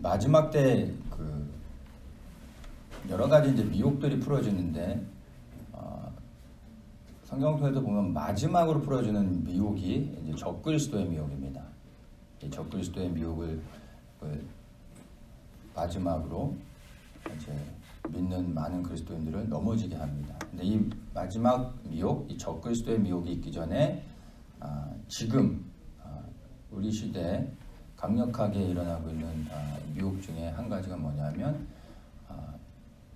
마지막 때 그 여러 가지 이제 미혹들이 풀어지는데 성경 통해서 보면 마지막으로 풀어지는 미혹이 이제 적그리스도의 미혹입니다. 이 적그리스도의 미혹을 마지막으로 이제 믿는 많은 그리스도인들을 넘어지게 합니다. 근데 이 마지막 미혹, 이 적그리스도의 미혹이 있기 전에 지금 우리 시대에 강력하게 일어나고 있는 미혹 중에 한 가지가 뭐냐면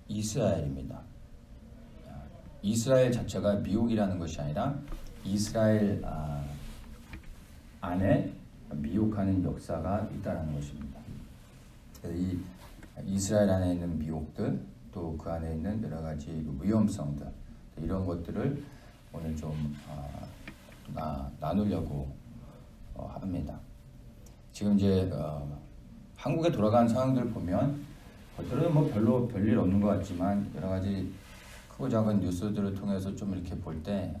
이스라엘입니다. 이스라엘 자체가 미혹이라는 것이 아니라 이스라엘 안에 미혹하는 역사가 있다는 것입니다. 그래서 이 이스라엘 안에 있는 미혹들, 또 그 안에 있는 여러 가지 위험성들, 이런 것들을 오늘 좀 나누려고 합니다. 지금 이제 한국에 돌아가는 상황들 보면 겉으로는 뭐 별로 별일 없는 것 같지만 여러 가지 크고 작은 뉴스들을 통해서 좀 이렇게 볼 때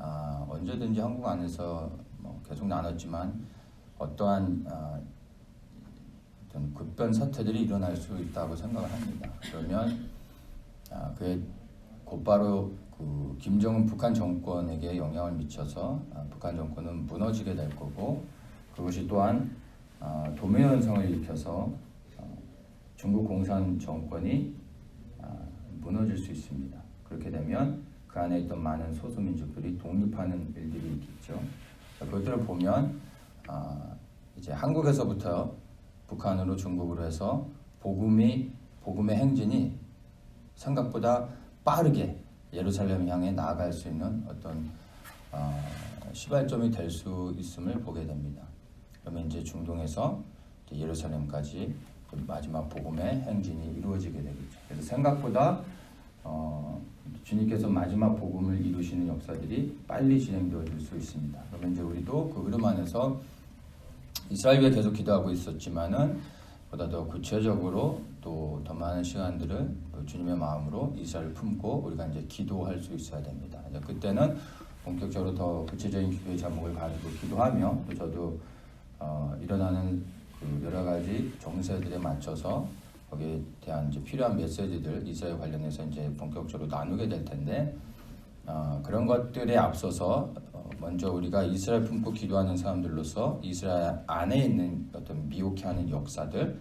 언제든지 한국 안에서 뭐 계속 나눴지만 어떠한 어떤 급변 사태들이 일어날 수 있다고 생각을 합니다. 그러면 그게 곧바로 그 김정은 북한 정권에게 영향을 미쳐서 북한 정권은 무너지게 될 거고, 그것이 또한 도미노 현상을 일으켜서 중국 공산 정권이 무너질 수 있습니다. 그렇게 되면 그 안에 있던 많은 소수민족들이 독립하는 일들이 있겠죠. 그것들을 보면 이제 한국에서부터 북한으로 중국으로 해서 복음의 행진이 생각보다 빠르게 예루살렘 향해 나아갈 수 있는 어떤 시발점이 될 수 있음을 보게 됩니다. 그러면 이제 중동에서 이제 예루살렘까지 마지막 복음의 행진이 이루어지게 되겠죠. 그래서 생각보다 주님께서 마지막 복음을 이루시는 역사들이 빨리 진행되어질 수 있습니다. 그러면 이제 우리도 그 흐름 안에서 이스라엘 위해 계속 기도하고 있었지만은 보다 더 구체적으로 또 더 많은 시간들을 주님의 마음으로 이스라엘을 품고 우리가 이제 기도할 수 있어야 됩니다. 이제 그때는 본격적으로 더 구체적인 기도의 제목을 가지고 기도하며, 또 저도 일어나는 그 여러 가지 정세들에 맞춰서 거기에 대한 이제 필요한 메시지들 이스라엘 관련해서 이제 본격적으로 나누게 될 텐데, 그런 것들에 앞서서 먼저 우리가 이스라엘 품고 기도하는 사람들로서 이스라엘 안에 있는 어떤 미혹해하는 역사들,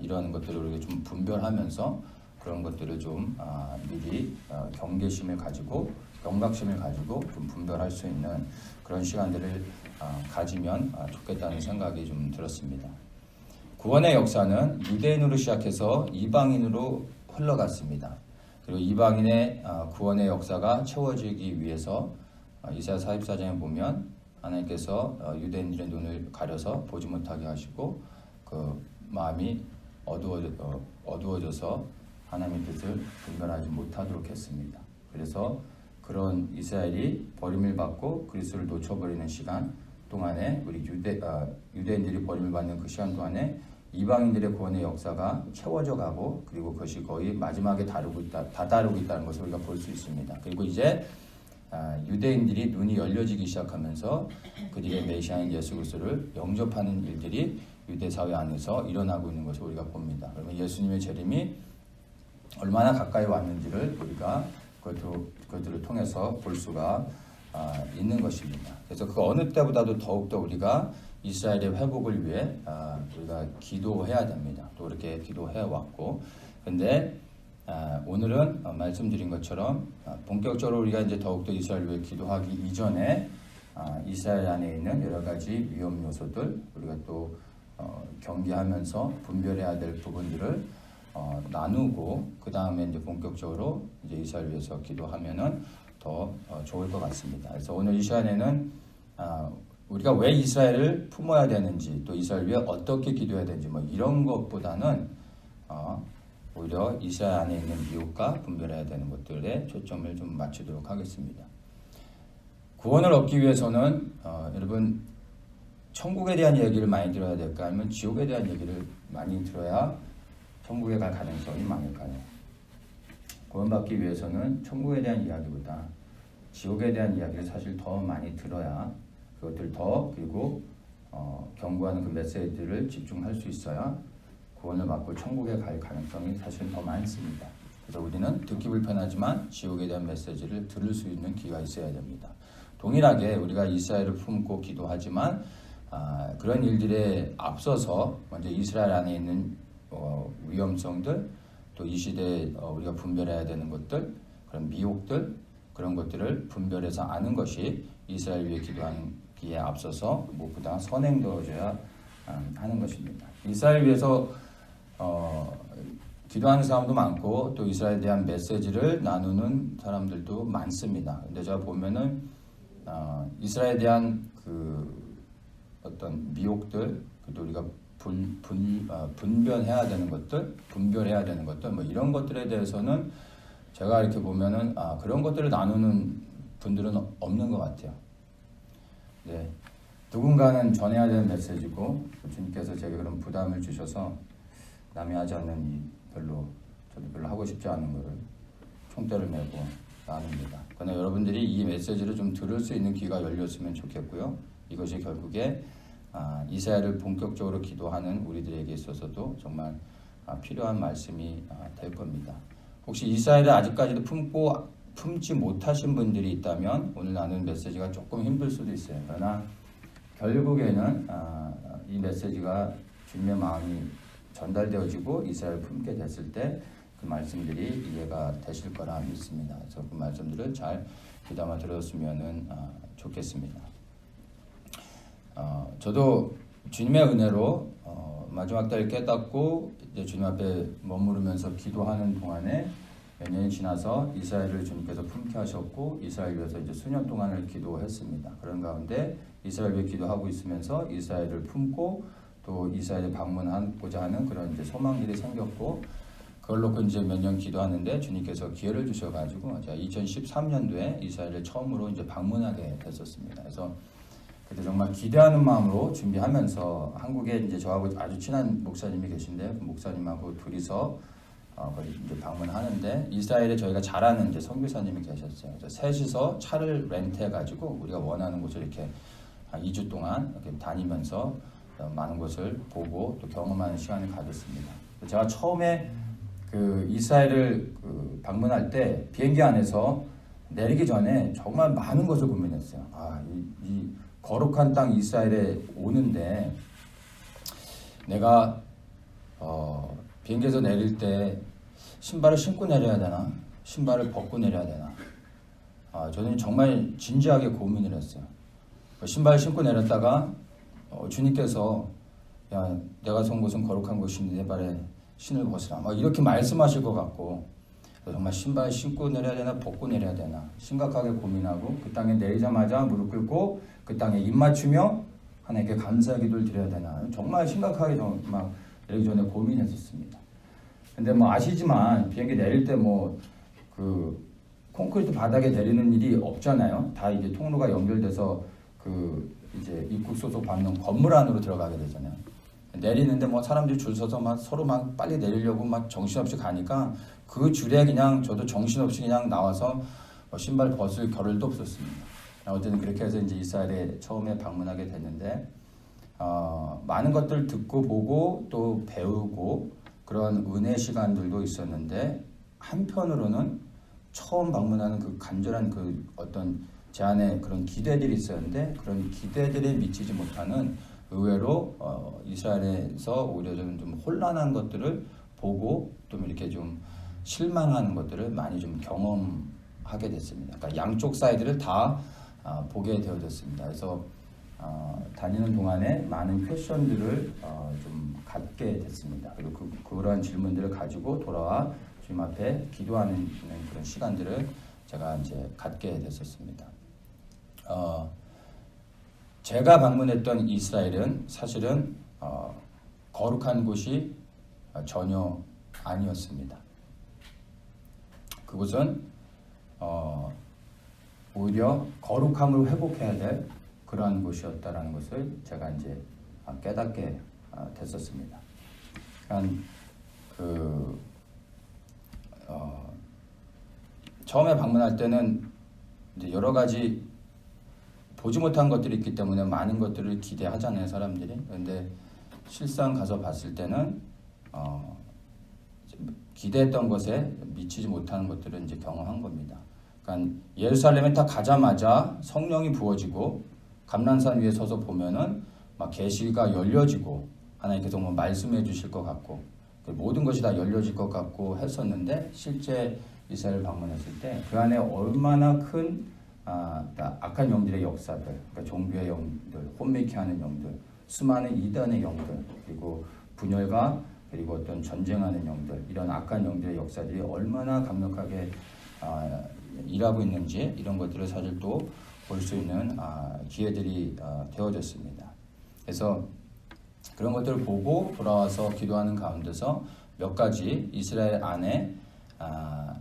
이런 것들을 우리가 좀 분별하면서 그런 것들을 좀 미리 경계심을 가지고 경각심을 가지고 좀 분별할 수 있는 그런 시간들을 가지면 좋겠다는 생각이 좀 들었습니다. 구원의 역사는 유대인으로 시작해서 이방인으로 흘러갔습니다. 그리고 이방인의 구원의 역사가 채워지기 위해서 이사야 44장에 보면 하나님께서 유대인들의 눈을 가려서 보지 못하게 하시고 그 마음이 어두워져서 하나님의 뜻을 분별하지 못하도록 했습니다. 그래서 그런 이스라엘이 버림을 받고 그리스도를 놓쳐버리는 시간 동안에 우리 유대인들이 버림을 받는 그 시간 동안에 이방인들의 구원의 역사가 채워져 가고, 그리고 그것이 거의 마지막에 다다르고 있다는 것을 우리가 볼 수 있습니다. 그리고 이제 유대인들이 눈이 열려지기 시작하면서 그들의 메시아인 예수 그리스도를 영접하는 일들이 유대 사회 안에서 일어나고 있는 것을 우리가 봅니다. 그러면 예수님의 재림이 얼마나 가까이 왔는지를 우리가 그것들을 통해서 볼 수가 있는 것입니다. 그래서 그 어느 때보다도 더욱더 우리가 이스라엘의 회복을 위해 우리가 기도해야 됩니다. 또 이렇게 기도해 왔고, 근데 오늘은 말씀드린 것처럼 본격적으로 우리가 이제 더욱더 이스라엘 위해 기도하기 이전에 이스라엘 안에 있는 여러 가지 위험 요소들 우리가 또 경계하면서 분별해야 될 부분들을 나누고, 그 다음에 이제 본격적으로 이제 이스라엘 위해서 기도하면은 더 좋을 것 같습니다. 그래서 오늘 이 시간에는 우리가 왜 이스라엘을 품어야 되는지, 또 이스라엘 위해 어떻게 기도해야 되는지 뭐 이런 것보다는 오히려 이스라엘 안에 있는 미혹과 분별해야 되는 것들에 초점을 좀 맞추도록 하겠습니다. 구원을 얻기 위해서는 여러분 천국에 대한 얘기를 많이 들어야 될까, 아니면 지옥에 대한 얘기를 많이 들어야 천국에 갈 가능성이 많을까요? 구원받기 위해서는 천국에 대한 이야기보다 지옥에 대한 이야기를 사실 더 많이 들어야 그것들 그리고 경고하는 그 메시지들을 집중할 수 있어야 구원을 받고 천국에 갈 가능성이 사실 더 많습니다. 그래서 우리는 듣기 불편하지만 지옥에 대한 메시지를 들을 수 있는 귀가 있어야 됩니다. 동일하게 우리가 이스라엘을 품고 기도하지만 그런 일들에 앞서서 먼저 이스라엘 안에 있는 위험성들, 또 이 시대에 우리가 분별해야 되는 것들, 그런 미혹들, 그런 것들을 분별해서 아는 것이 이스라엘 위해 기도하기에 앞서서 무엇보다 선행되어져야 하는 것입니다. 이스라엘 위해서 기도하는 사람도 많고 또 이스라엘에 대한 메시지를 나누는 사람들도 많습니다. 근데 제가 보면은 이스라엘에 대한 그 어떤 미혹들, 또 우리가 분별해야 되는 것들, 뭐 이런 것들에 대해서는 제가 이렇게 보면은 그런 것들을 나누는 분들은 없는 것 같아요. 네, 누군가는 전해야 되는 메시지고 주님께서 제게 그런 부담을 주셔서 남이 하지 않는 저도 별로 하고 싶지 않은 거를 총대를 메고 나눕니다. 그러나 여러분들이 이 메시지를 좀 들을 수 있는 귀가 열렸으면 좋겠고요. 이것이 결국에 이스라엘을 본격적으로 기도하는 우리들에게 있어서도 정말 필요한 말씀이 될 겁니다. 혹시 이스라엘을 아직까지도 품지 못하신 분들이 있다면 오늘 나누는 메시지가 조금 힘들 수도 있어요. 그러나 결국에는 이 메시지가 주님의 마음이 전달되어지고 이스라엘을 품게 됐을 때 그 말씀들이 이해가 되실 거라 믿습니다. 그래서 그 말씀들을 잘 귀담아 들었으면 좋겠습니다. 저도 주님의 은혜로 마지막 날 깨닫고 이제 주님 앞에 머무르면서 기도하는 동안에 몇 년이 지나서 이스라엘을 주님께서 품게 하셨고 이스라엘 위해서 이제 수년 동안을 기도했습니다. 그런 가운데 이스라엘 위해 기도하고 있으면서 이스라엘을 품고 또 이스라엘에 방문하고자 하는 그런 이제 소망들이 생겼고 그걸 놓고 이제 몇 년 기도하는데 주님께서 기회를 주셔가지고 제가 2013년도에 이스라엘을 처음으로 이제 방문하게 됐었습니다. 그래서 그때 정말 기대하는 마음으로 준비하면서 한국에 이제 저하고 아주 친한 목사님이 계신데 그 목사님하고 둘이서 이제 방문하는데 이스라엘에 저희가 잘 아는 이제 선교사님이 계셨어요. 그래서 셋이서 차를 렌트해가지고 우리가 원하는 곳을 이렇게 한 2주 동안 이렇게 다니면서 많은 것을 보고 또 경험하는 시간을 가졌습니다. 제가 처음에 그 이스라엘을 방문할 때 비행기 안에서 내리기 전에 정말 많은 것을 고민했어요. 이 거룩한 땅 이스라엘에 오는데 내가 비행기에서 내릴 때 신발을 신고 내려야 되나? 신발을 벗고 내려야 되나? 저는 정말 진지하게 고민을 했어요. 신발 신고 내렸다가 주님께서 야 내가 선 곳은 거룩한 곳인데 내 발에 신을 벗으라 막 이렇게 말씀하실 것 같고 정말 신발 신고 내려야 되나 벗고 내려야 되나 심각하게 고민하고 그 땅에 내리자마자 무릎 꿇고 그 땅에 입 맞추며 하나님께 감사 기도를 드려야 되나 정말 심각하게 막 내리기 전에 고민했었습니다. 근데 뭐 아시지만 비행기 내릴 때 뭐 그 콘크리트 바닥에 내리는 일이 없잖아요. 다 이제 통로가 연결돼서 그 이제 입국 소속 받는 건물 안으로 들어가게 되잖아요. 내리는데 뭐 사람들이 줄 서서 막 서로 막 빨리 내리려고 막 정신없이 가니까 그 줄에 그냥 저도 정신없이 그냥 나와서 신발 벗을 겨를도 없었습니다. 어쨌든 그렇게 해서 이제 이스라엘에 처음에 방문하게 됐는데 많은 것들 듣고 보고 또 배우고 그런 은혜 시간들도 있었는데 한편으로는 처음 방문하는 그 간절한 그 어떤 제 안에 그런 기대들이 있었는데 그런 기대들에 미치지 못하는 의외로 이스라엘에서 오히려 좀 혼란한 것들을 보고 좀 이렇게 좀 실망하는 것들을 많이 좀 경험하게 됐습니다. 그러니까 양쪽 사이드를 다 보게 되어졌습니다. 그래서 다니는 동안에 많은 퀘션들을 좀 갖게 됐습니다. 그리고 그러한 질문들을 가지고 돌아와 주님 앞에 기도하는 그런 시간들을 제가 이제 갖게 됐었습니다. 제가 방문했던 이스라엘은 사실은 거룩한 곳이 전혀 아니었습니다. 그곳은 오히려 거룩함을 회복해야 될 그러한 곳이었다라는 것을 제가 이제 깨닫게 됐었습니다. 그러니까 처음에 방문할 때는 이제 여러 가지 보지 못한 것들이 있기 때문에 많은 것들을 기대하잖아요, 사람들이. 그런데 실상 가서 봤을 때는 기대했던 것에 미치지 못하는 것들을 이제 경험한 겁니다. 그러니까 예루살렘에 딱 가자마자 성령이 부어지고 감람산 위에 서서 보면은 막 계시가 열려지고 하나님께서 뭐 말씀해 주실 것 같고 모든 것이 다 열려질 것 같고 했었는데 실제 이스라엘 방문했을 때 그 안에 얼마나 큰 악한 영들의 역사들, 그러니까 종교의 영들, 혼미케 하는 영들, 수많은 이단의 영들, 그리고 분열과 그리고 어떤 전쟁하는 영들, 이런 악한 영들의 역사들이 얼마나 강력하게 일하고 있는지 이런 것들을 사실 또 볼 수 있는 기회들이 되어졌습니다. 그래서 그런 것들을 보고 돌아와서 기도하는 가운데서 몇 가지 이스라엘 안에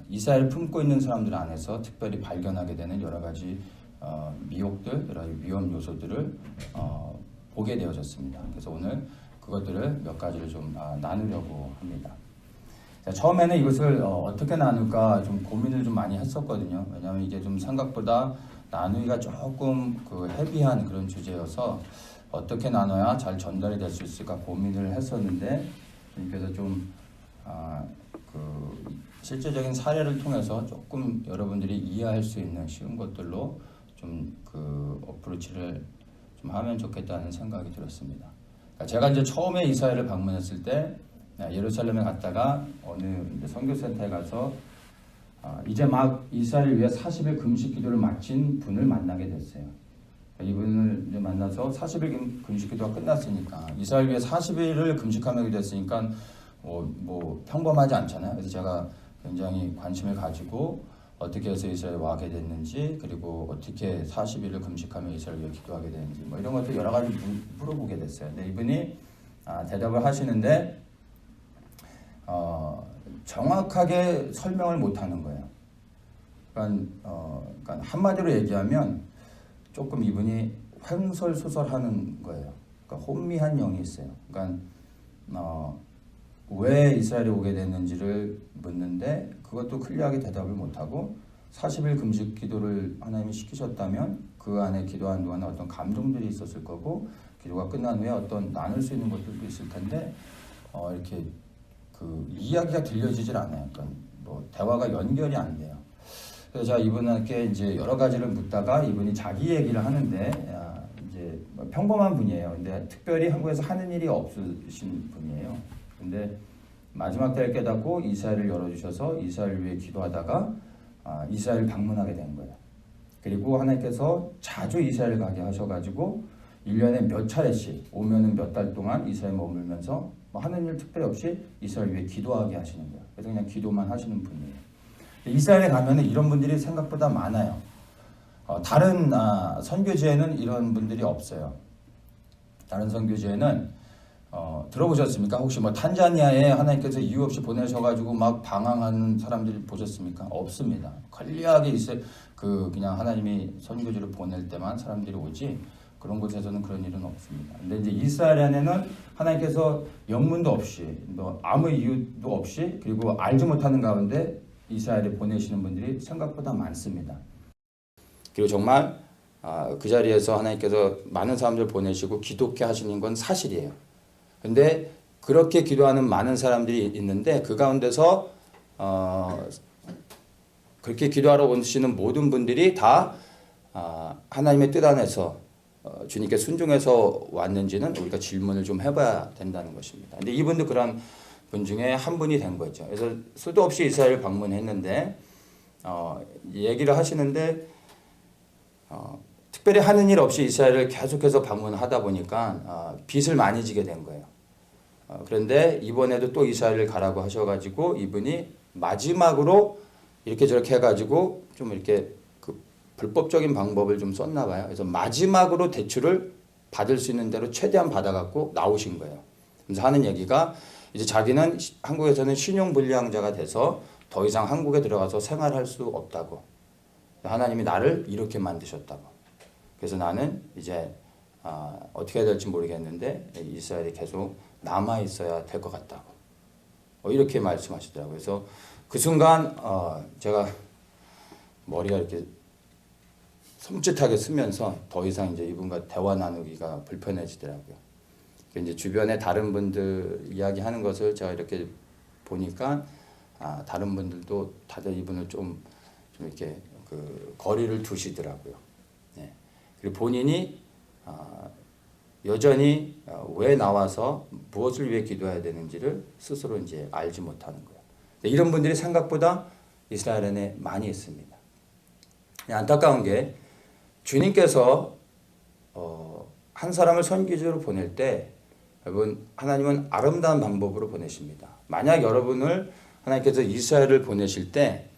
이스라엘을 품고 있는 사람들 안에서 특별히 발견하게 되는 여러 가지 미혹들, 여러 가지 위험 요소들을 보게 되어졌습니다. 그래서 오늘 그것들을 몇 가지를 좀 나누려고 합니다. 자, 처음에는 이것을 어떻게 나눌까 좀 고민을 좀 많이 했었거든요. 왜냐하면 이게 좀 생각보다 나누기가 조금 헤비한 그런 주제여서 어떻게 나눠야 잘 전달이 될 수 있을까 고민을 했었는데, 그래서 좀 실제적인 사례를 통해서 조금 여러분들이 이해할 수 있는 쉬운 것들로 좀 어프로치를 좀 하면 좋겠다는 생각이 들었습니다. 그러니까 제가 이제 처음에 이스라엘을 방문했을 때 예루살렘에 갔다가 어느 선교센터에 가서 이제 막 이스라엘을 위해 40일 금식 기도를 마친 분을 만나게 됐어요. 이분을 이제 만나서 40일 금식 기도가 끝났으니까 이스라엘 위해 40일을 금식하게 됐으니까 뭐 평범하지 않잖아요. 그래서 제가 굉장히 관심을 가지고 어떻게 해서 이스라엘에 와게 됐는지, 그리고 어떻게 40일을 금식하며 이스라엘 위해 기도하게 되는지 뭐 이런 것들 여러 가지 물어보게 됐어요. 근데 이분이 대답을 하시는데 정확하게 설명을 못하는 거예요. 그러니까 한마디로 얘기하면 조금 이분이 횡설수설하는 거예요. 그러니까 혼미한 영이 있어요. 그러니까 왜 이스라엘에 오게 됐는지를 묻는데 그것도 클리어하게 대답을 못하고 40일 금식 기도를 하나님이 시키셨다면 그 안에 기도한 동안에 어떤 감동들이 있었을 거고 기도가 끝난 후에 어떤 나눌 수 있는 것들도 있을 텐데 이렇게 이야기가 들려지질 않아요. 그러니까 뭐 대화가 연결이 안 돼요. 그래서 제가 이분에게 이제 여러 가지를 묻다가 이분이 자기 얘기를 하는데 이제 평범한 분이에요. 근데 특별히 한국에서 하는 일이 없으신 분이에요. 근데 마지막 때를 깨닫고 이스라엘을 열어주셔서 이스라엘 위해 기도하다가 이스라엘 방문하게 된 거예요. 그리고 하나님께서 자주 이스라엘 가게 하셔가지고 1년에 몇 차례씩 오면은 몇 달 동안 이스라엘 머물면서 하는 일 특별히 없이 이스라엘 위해 기도하게 하시는 거예요. 그래서 그냥 기도만 하시는 분이에요. 이스라엘에 가면은 이런 분들이 생각보다 많아요. 다른 선교지에는 이런 분들이 없어요. 다른 선교지에는 들어보셨습니까? 혹시 뭐 탄자니아에 하나님께서 이유 없이 보내셔가지고 막 방황하는 사람들이 보셨습니까? 없습니다. 관리하게 그냥 하나님이 선교지를 보낼 때만 사람들이 오지 그런 곳에서는 그런 일은 없습니다. 근데 이제 이스라엘 안에는 하나님께서 영문도 없이 아무 이유도 없이 그리고 알지 못하는 가운데 이스라엘에 보내시는 분들이 생각보다 많습니다. 그리고 정말 그 자리에서 하나님께서 많은 사람들 보내시고 기독케 하시는 건 사실이에요. 근데 그렇게 기도하는 많은 사람들이 있는데 그 가운데서 그렇게 기도하러 오시는 모든 분들이 다 하나님의 뜻 안에서 주님께 순종해서 왔는지는 우리가 질문을 좀 해봐야 된다는 것입니다. 근데 이분도 그런 분 중에 한 분이 된 거죠. 그래서 수도 없이 이스라엘 방문했는데 얘기를 하시는데 특별히 하는 일 없이 이스라엘을 계속해서 방문하다 보니까 빚을 많이 지게 된 거예요. 그런데 이번에도 또 이스라엘을 가라고 하셔가지고 이분이 마지막으로 이렇게 저렇게 해가지고 좀 이렇게 불법적인 방법을 좀 썼나 봐요. 그래서 마지막으로 대출을 받을 수 있는 대로 최대한 받아갖고 나오신 거예요. 그래서 하는 얘기가 이제 자기는 한국에서는 신용불량자가 돼서 더 이상 한국에 들어가서 생활할 수 없다고. 하나님이 나를 이렇게 만드셨다고. 그래서 나는 이제 어떻게 해야 될지 모르겠는데 이스라엘에 계속 남아 있어야 될 것 같다고. 이렇게 말씀하시더라고요. 그래서 그 순간 제가 머리가 이렇게 섬찟하게 쓰면서 더 이상 이제 이분과 대화 나누기가 불편해지더라고요. 이제 주변에 다른 분들 이야기하는 것을 제가 이렇게 보니까 다른 분들도 다들 이분을 좀 이렇게 그 거리를 두시더라고요. 네. 그리고 본인이 여전히 왜 나와서 무엇을 위해 기도해야 되는지를 스스로 이제 알지 못하는 거예요. 이런 분들이 생각보다 이스라엘 안에 많이 있습니다. 안타까운 게 주님께서 한 사람을 선지자로 보낼 때 여러분 하나님은 아름다운 방법으로 보내십니다. 만약 여러분을 하나님께서 이스라엘을 보내실 때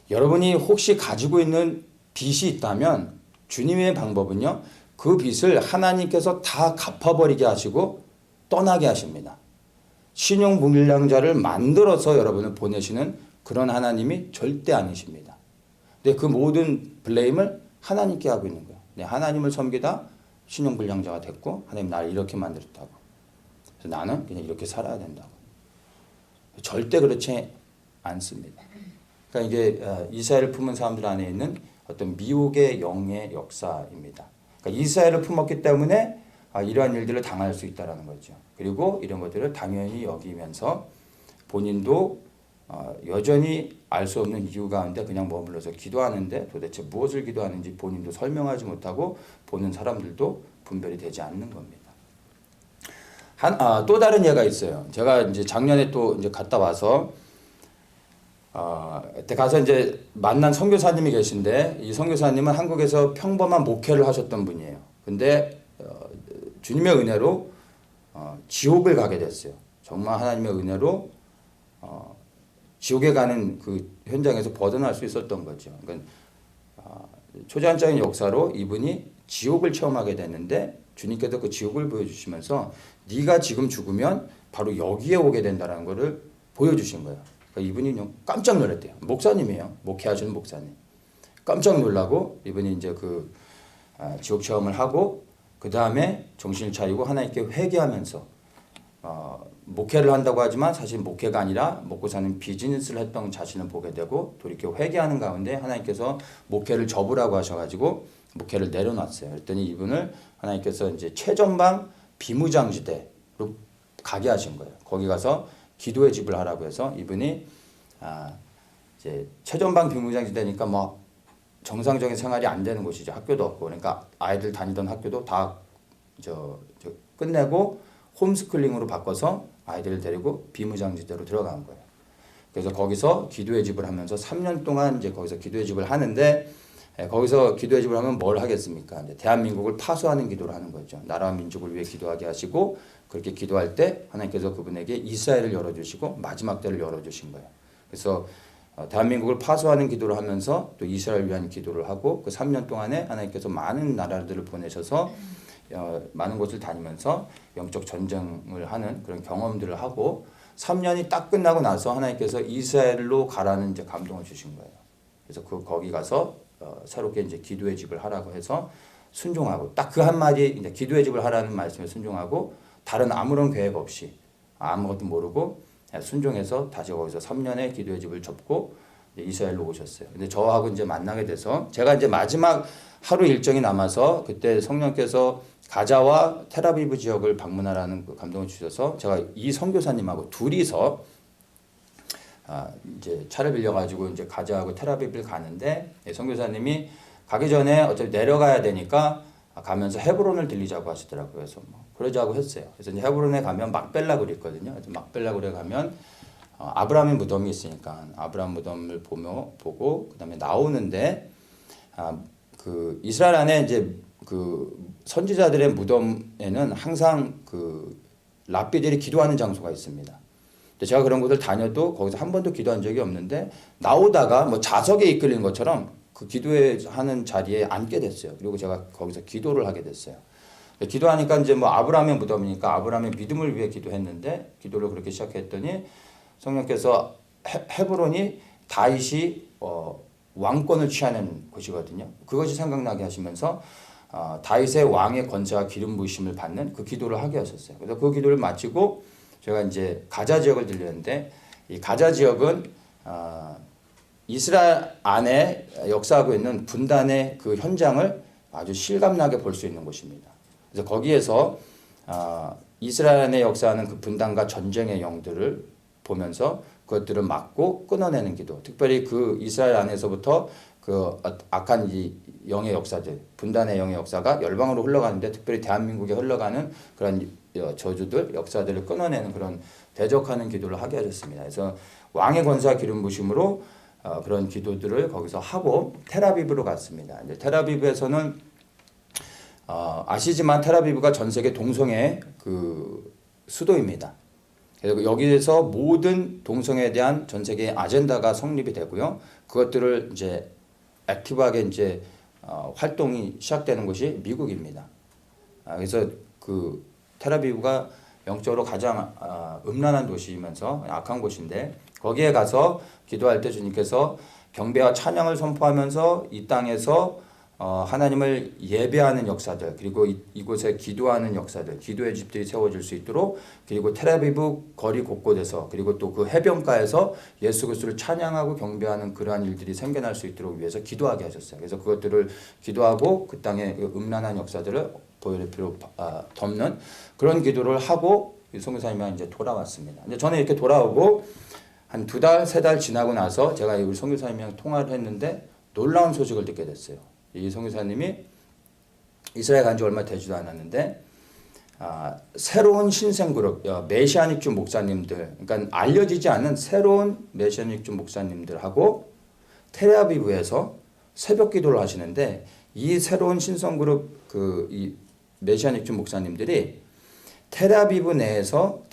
여러분이 혹시 가지고 있는 빚이 있다면 주님의 방법은요. 그 빚을 하나님께서 다 갚아버리게 하시고 떠나게 하십니다. 신용불량자를 만들어서 여러분을 보내시는 그런 하나님이 절대 아니십니다. 근데 그 모든 블레임을 하나님께 하고 있는 거예요. 네, 하나님을 섬기다 신용불량자가 됐고 하나님 나를 이렇게 만들었다고. 그래서 나는 그냥 이렇게 살아야 된다고. 절대 그렇지 않습니다. 그러니까 이게 이스라엘을 품은 사람들 안에 있는 어떤 미혹의 영의 역사입니다. 그러니까 이스라엘을 품었기 때문에 이러한 일들을 당할 수 있다는 거죠. 그리고 이런 것들을 당연히 여기면서 본인도 여전히 알 수 없는 이유 가운데 그냥 머물러서 기도하는데 도대체 무엇을 기도하는지 본인도 설명하지 못하고 보는 사람들도 분별이 되지 않는 겁니다. 또 다른 예가 있어요. 제가 이제 작년에 또 이제 갔다 와서 그때 가서 이제 만난 선교사님이 계신데 이 선교사님은 한국에서 평범한 목회를 하셨던 분이에요. 근데 주님의 은혜로 지옥을 가게 됐어요. 정말 하나님의 은혜로 지옥에 가는 그 현장에서 벗어날 수 있었던 거죠. 그러니까 초자연적인 역사로 이분이 지옥을 체험하게 됐는데 주님께서 그 지옥을 보여주시면서 네가 지금 죽으면 바로 여기에 오게 된다는 것을 보여주신 거예요. 그러니까 이분이 깜짝 놀랐대요. 목사님이에요. 목회하시는 목사님. 깜짝 놀라고 이분이 이제 그 지옥 체험을 하고 그 다음에 정신을 차리고 하나님께 회개하면서 목회를 한다고 하지만 사실 목회가 아니라 먹고 사는 비즈니스를 했던 자신을 보게 되고 돌이켜 회개하는 가운데 하나님께서 목회를 접으라고 하셔가지고 목회를 내려놨어요. 그랬더니 이분을 하나님께서 이제 최전방 비무장지대로 가게 하신 거예요. 거기 가서 기도의 집을 하라고 해서 이분이 이제 최전방 비무장지대니까 뭐 정상적인 생활이 안 되는 곳이죠. 학교도 없고 그러니까 아이들 다니던 학교도 다 끝내고 홈스쿨링으로 바꿔서 아이들을 데리고 비무장지대로 들어간 거예요. 그래서 거기서 기도의 집을 하면서 3년 동안 이제 거기서 기도의 집을 하는데 거기서 기도의 집을 하면 뭘 하겠습니까? 이제 대한민국을 파수하는 기도를 하는 거죠. 나라와 민족을 위해 기도하게 하시고 그렇게 기도할 때 하나님께서 그분에게 이스라엘을 열어주시고 마지막 때를 열어주신 거예요. 그래서 대한민국을 파수하는 기도를 하면서 또 이스라엘을 위한 기도를 하고 그 3년 동안에 하나님께서 많은 나라들을 보내셔서 많은 곳을 다니면서 영적 전쟁을 하는 그런 경험들을 하고 3년이 딱 끝나고 나서 하나님께서 이스라엘로 가라는 이제 감동을 주신 거예요. 그래서 거기 가서 새롭게 이제 기도의 집을 하라고 해서 순종하고 딱 그 한마디 이제 기도의 집을 하라는 말씀에 순종하고 다른 아무런 계획 없이 아무것도 모르고 순종해서 다시 거기서 3년의 기도의 집을 접고 이스라엘로 오셨어요. 근데 저하고 이제 만나게 돼서 제가 이제 마지막 하루 일정이 남아서 그때 성령께서 가자와 텔아비브 지역을 방문하라는 그 감동을 주셔서 제가 이 선교사님하고 둘이서 이제 차를 빌려가지고 이제 가자하고 텔아비브를 가는데 선교사님이 가기 전에 어차피 내려가야 되니까 가면서 헤브론을 들리자고 하시더라고요. 그래서 뭐 그러자고 했어요. 그래서 이제 헤브론에 가면 막벨라굴이 있거든요. 그래서 막벨라굴에 가면 아브라함의 무덤이 있으니까 아브라함 무덤을 보고 그다음에 나오는데 그 이스라엘 안에 이제 그 선지자들의 무덤에는 항상 그 랍비들이 기도하는 장소가 있습니다. 근데 제가 그런 곳을 다녀도 거기서 한 번도 기도한 적이 없는데 나오다가 뭐 자석에 이끌린 것처럼 그 기도하는 자리에 앉게 됐어요. 그리고 제가 거기서 기도를 하게 됐어요. 기도하니까 이제 뭐 아브라함의 무덤이니까 아브라함의 믿음을 위해 기도했는데 기도를 그렇게 시작했더니 성령께서 헤브론이 다윗이 왕권을 취하는 곳이거든요. 그것이 생각나게 하시면서 다윗의 왕의 권세와 기름 부으심을 받는 그 기도를 하게 하셨어요. 그래서 그 기도를 마치고 제가 이제 가자 지역을 들렸는데 이 가자 지역은 이스라엘 안에 역사하고 있는 분단의 그 현장을 아주 실감나게 볼 수 있는 곳입니다. 그래서 거기에서 이스라엘 안에 역사하는 그 분단과 전쟁의 영들을 보면서 그것들을 막고 끊어내는 기도. 특별히 그 이스라엘 안에서부터 그 악한 이 영의 역사들, 분단의 영의 역사가 열방으로 흘러가는데 특별히 대한민국에 흘러가는 그런 저주들, 역사들을 끊어내는 그런 대적하는 기도를 하게 하셨습니다. 그래서 왕의 권세와 기름 부심으로 그런 기도들을 거기서 하고 텔아비브로 갔습니다. 이제 텔아비브에서는 아시지만 텔아비브가 전 세계 동성애 그 수도입니다. 그래서 여기에서 모든 동성애에 대한 전 세계의 아젠다가 성립이 되고요. 그것들을 이제 액티브하게 이제 활동이 시작되는 곳이 미국입니다. 그래서 그 텔아비브가 영적으로 가장 음란한 도시이면서 악한 곳인데 거기에 가서 기도할 때 주님께서 경배와 찬양을 선포하면서 이 땅에서 하나님을 예배하는 역사들 그리고 이곳에 기도하는 역사들 기도의 집들이 세워질 수 있도록 그리고 텔아비브 거리 곳곳에서 그리고 또 그 해변가에서 예수 그리스도를 찬양하고 경배하는 그러한 일들이 생겨날 수 있도록 위해서 기도하게 하셨어요. 그래서 그것들을 기도하고 그 땅의 음란한 역사들을 보혈의피로 덮는 그런 기도를 하고 선교사님이 이제 돌아왔습니다. 근데 저는 이렇게 돌아오고 한 2달, 3달 지나고 나서 제가 우리 선교사님이랑 통화를 했는데 놀라운 소식을 듣게 됐어요. 이 선교사님이 이스라엘 간 지 얼마 되지도 않았는데 새로운 신생그룹 메시아닉주 목사님들 그러니까 알려지지 않은 새로운 메시아닉주 목사님들하고 텔아비브에서 새벽 기도를 하시는데 이 새로운 신성그룹 이 메시아닉주 목사님들이 텔아비브에서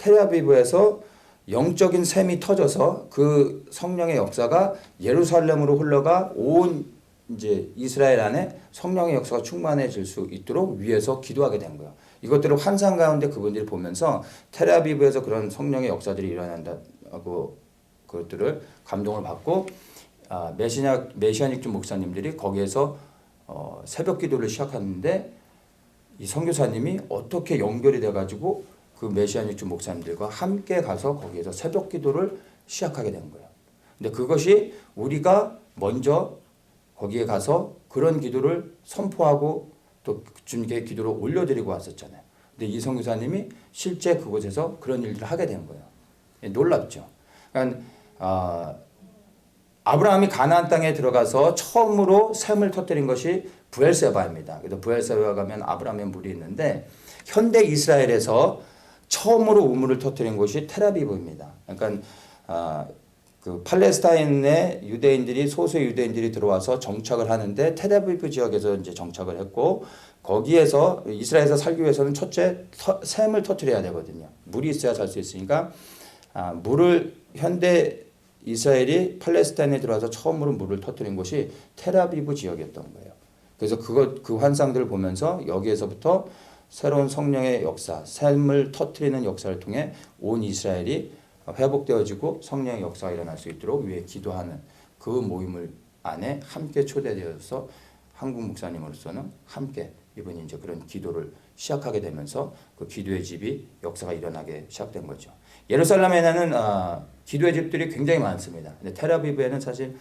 영적인 샘이 터져서 그 성령의 역사가 예루살렘으로 흘러가 온 이제 이스라엘 안에 성령의 역사가 충만해질 수 있도록 위해서 기도하게 된 거예요. 이것들을 환상 가운데 그분들이 보면서 텔아비브에서 그런 성령의 역사들이 일어난다고 그것들을 감동을 받고 메시아닉주 목사님들이 거기에서 새벽 기도를 시작하는데 이 선교사님이 어떻게 연결이 돼가지고 그 메시아닉주 목사님들과 함께 가서 거기에서 새벽 기도를 시작하게 된 거예요. 근데 그것이 우리가 먼저 거기에 가서 그런 기도를 선포하고 또 주님께 기도를 올려드리고 왔었잖아요. 근데 이 선교사님이 실제 그곳에서 그런 일들을 하게 된 거예요. 놀랍죠. 그러니까 아브라함이 가나안 땅에 들어가서 처음으로 샘을 터뜨린 것이 브엘세바입니다. 그래서 브엘세바 가면 아브라함의 물이 있는데 현대 이스라엘에서 처음으로 우물을 터뜨린 곳이 텔아비브입니다. 그러니까 그 팔레스타인의 유대인들이 소수의 유대인들이 들어와서 정착을 하는데 텔아비브 지역에서 이제 정착을 했고 거기에서 이스라엘에서 살기 위해서는 첫째 샘을 터뜨려야 되거든요. 물이 있어야 살 수 있으니까 물을 현대 이스라엘이 팔레스타인에 들어와서 처음으로 물을 터뜨린 곳이 텔아비브 지역이었던 거예요. 그래서 그 환상들을 보면서 여기에서부터 새로운 성령의 역사, 샘을 터뜨리는 역사를 통해 온 이스라엘이 회복되어지고 성령의 역사가 일어날 수 있도록 위해 기도하는 그 모임을 안에 함께 초대되어서 한국 목사님으로서는 함께 이분이 이제 그런 기도를 시작하게 되면서 그 기도의 집이 역사가 일어나게 시작된 거죠. 예루살렘에는 기도의 집들이 굉장히 많습니다. 근데 텔아비브에는 사실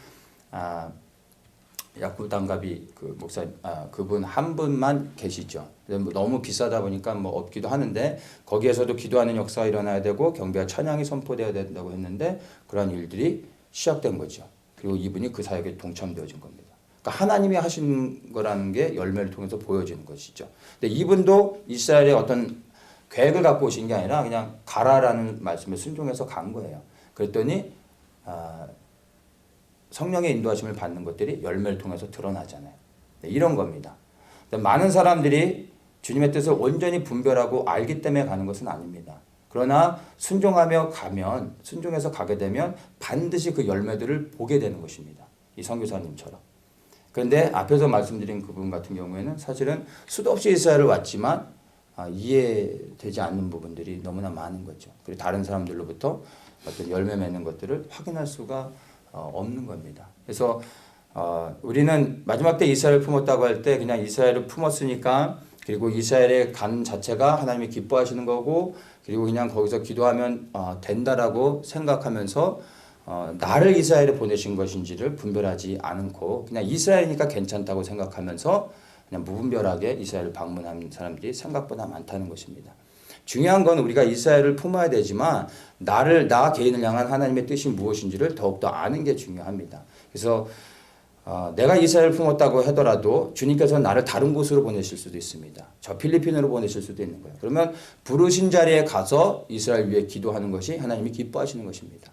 야쿠브 단갑이 그 목사님 그분 한 분만 계시죠. 너무 비싸다 보니까 뭐 없기도 하는데 거기에서도 기도하는 역사가 일어나야 되고 경배와 찬양이 선포되어야 된다고 했는데 그러한 일들이 시작된 거죠. 그리고 이분이 그 사역에 동참되어진 겁니다. 그러니까 하나님이 하신 거라는 게 열매를 통해서 보여지는 것이죠. 근데 이분도 이스라엘의 어떤 계획을 갖고 오신 게 아니라 그냥 가라라는 말씀에 순종해서 간 거예요. 그랬더니 성령의 인도하심을 받는 것들이 열매를 통해서 드러나잖아요. 네, 이런 겁니다. 많은 사람들이 주님의 뜻을 온전히 분별하고 알기 때문에 가는 것은 아닙니다. 그러나 순종해서 가게 되면 반드시 그 열매들을 보게 되는 것입니다. 이 선교사님처럼. 그런데 앞에서 말씀드린 그분 같은 경우에는 사실은 수도 없이 이스라엘을 왔지만 이해되지 않는 부분들이 너무나 많은 거죠. 그리고 다른 사람들로부터 어떤 열매 맺는 것들을 확인할 수가 없는 겁니다. 그래서 우리는 마지막 때 이스라엘을 품었다고 할 때 그냥 이스라엘을 품었으니까 그리고 이스라엘의 간 자체가 하나님이 기뻐하시는 거고 그리고 그냥 거기서 기도하면 된다라고 생각하면서 나를 이스라엘에 보내신 것인지를 분별하지 않고 그냥 이스라엘이니까 괜찮다고 생각하면서 그냥 무분별하게 이스라엘을 방문한 사람들이 생각보다 많다는 것입니다. 중요한 건 우리가 이스라엘을 품어야 되지만 나 개인을 향한 하나님의 뜻이 무엇인지를 더욱더 아는 게 중요합니다. 그래서 내가 이스라엘을 품었다고 하더라도 주님께서 나를 다른 곳으로 보내실 수도 있습니다. 저 필리핀으로 보내실 수도 있는 거예요. 그러면 부르신 자리에 가서 이스라엘 위해 기도하는 것이 하나님이 기뻐하시는 것입니다.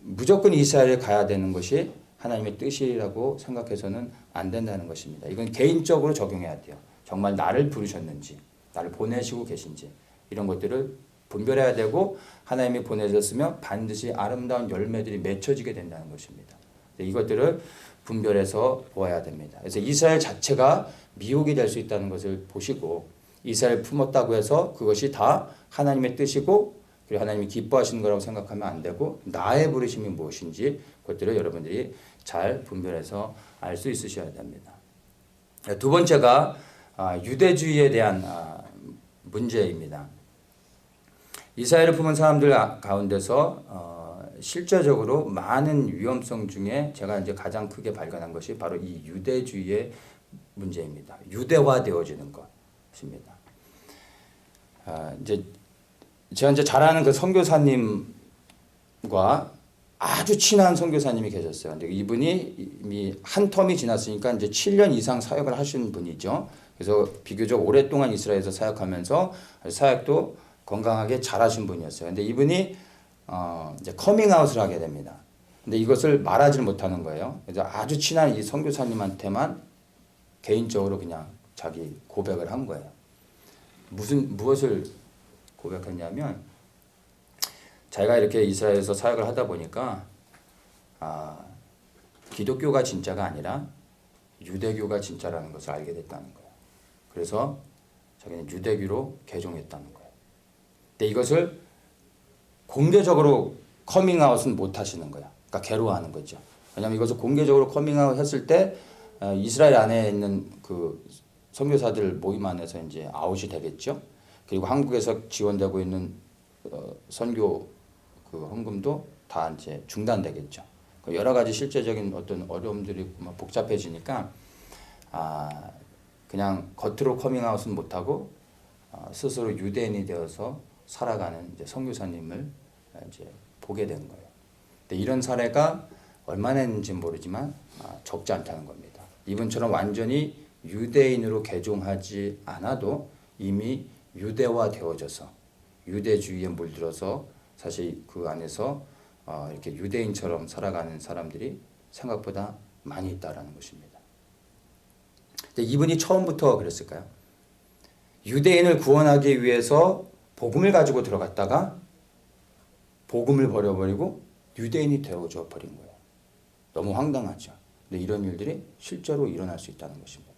무조건 이스라엘에 가야 되는 것이 하나님의 뜻이라고 생각해서는 안 된다는 것입니다. 이건 개인적으로 적용해야 돼요. 정말 나를 부르셨는지, 나를 보내시고 계신지 이런 것들을 분별해야 되고 하나님이 보내셨으면 반드시 아름다운 열매들이 맺혀지게 된다는 것입니다. 이것들을 분별해서 보아야 됩니다. 그래서 이스라엘 자체가 미혹이 될 수 있다는 것을 보시고 이스라엘 품었다고 해서 그것이 다 하나님의 뜻이고 그리고 하나님이 기뻐하시는 거라고 생각하면 안 되고 나의 부르심이 무엇인지 그것들을 여러분들이 잘 분별해서 알 수 있으셔야 됩니다. 두 번째가 유대주의에 대한 문제입니다. 이스라엘을 품은 사람들 가운데서 실제적으로 많은 위험성 중에 제가 이제 가장 크게 발견한 것이 바로 이 유대주의의 문제입니다. 유대화되어지는 것입니다. 제가 이제 잘 아는 그 선교사님과 아주 친한 선교사님이 계셨어요. 근데 이분이 이미 한 텀이 지났으니까 이제 7년 이상 사역을 하신 분이죠. 그래서 비교적 오랫동안 이스라엘에서 사역하면서 사역도 건강하게 잘하신 분이었어요. 근데 이분이 이제 커밍아웃을 하게 됩니다. 근데 이것을 말하지 못하는 거예요. 그래서 아주 친한 이 선교사님한테만 개인적으로 그냥 자기 고백을 한 거예요. 무엇을 고백했냐면 자기가 이렇게 이스라엘에서 사역을 하다 보니까 기독교가 진짜가 아니라 유대교가 진짜라는 것을 알게 됐다는 거예요. 그래서 자기는 유대교로 개종했다는 거예요. 근데 이것을 공개적으로 커밍아웃은 못 하시는 거야. 그러니까 괴로워하는 거죠. 왜냐하면 이것을 공개적으로 커밍아웃 했을 때 이스라엘 안에 있는 그 선교사들 모임 안에서 이제 아웃이 되겠죠. 그리고 한국에서 지원되고 있는 선교 그 헌금도 다 이제 중단되겠죠. 여러 가지 실제적인 어떤 어려움들이 복잡해지니까 그냥 겉으로 커밍아웃은 못하고 스스로 유대인이 되어서 살아가는 이제 선교사님을 이제 보게 된 거예요. 근데 이런 사례가 얼마나 있는지 모르지만 적지 않다는 겁니다. 이분처럼 완전히 유대인으로 개종하지 않아도 이미 유대화 되어져서 유대주의에 물들어서 사실 그 안에서 이렇게 유대인처럼 살아가는 사람들이 생각보다 많이 있다라는 것입니다. 근데 이분이 처음부터 그랬을까요? 유대인을 구원하기 위해서 복음을 가지고 들어갔다가 복음을 버려버리고 유대인이 되어져 버린 거예요. 너무 황당하죠. 근데 이런 일들이 실제로 일어날 수 있다는 것입니다.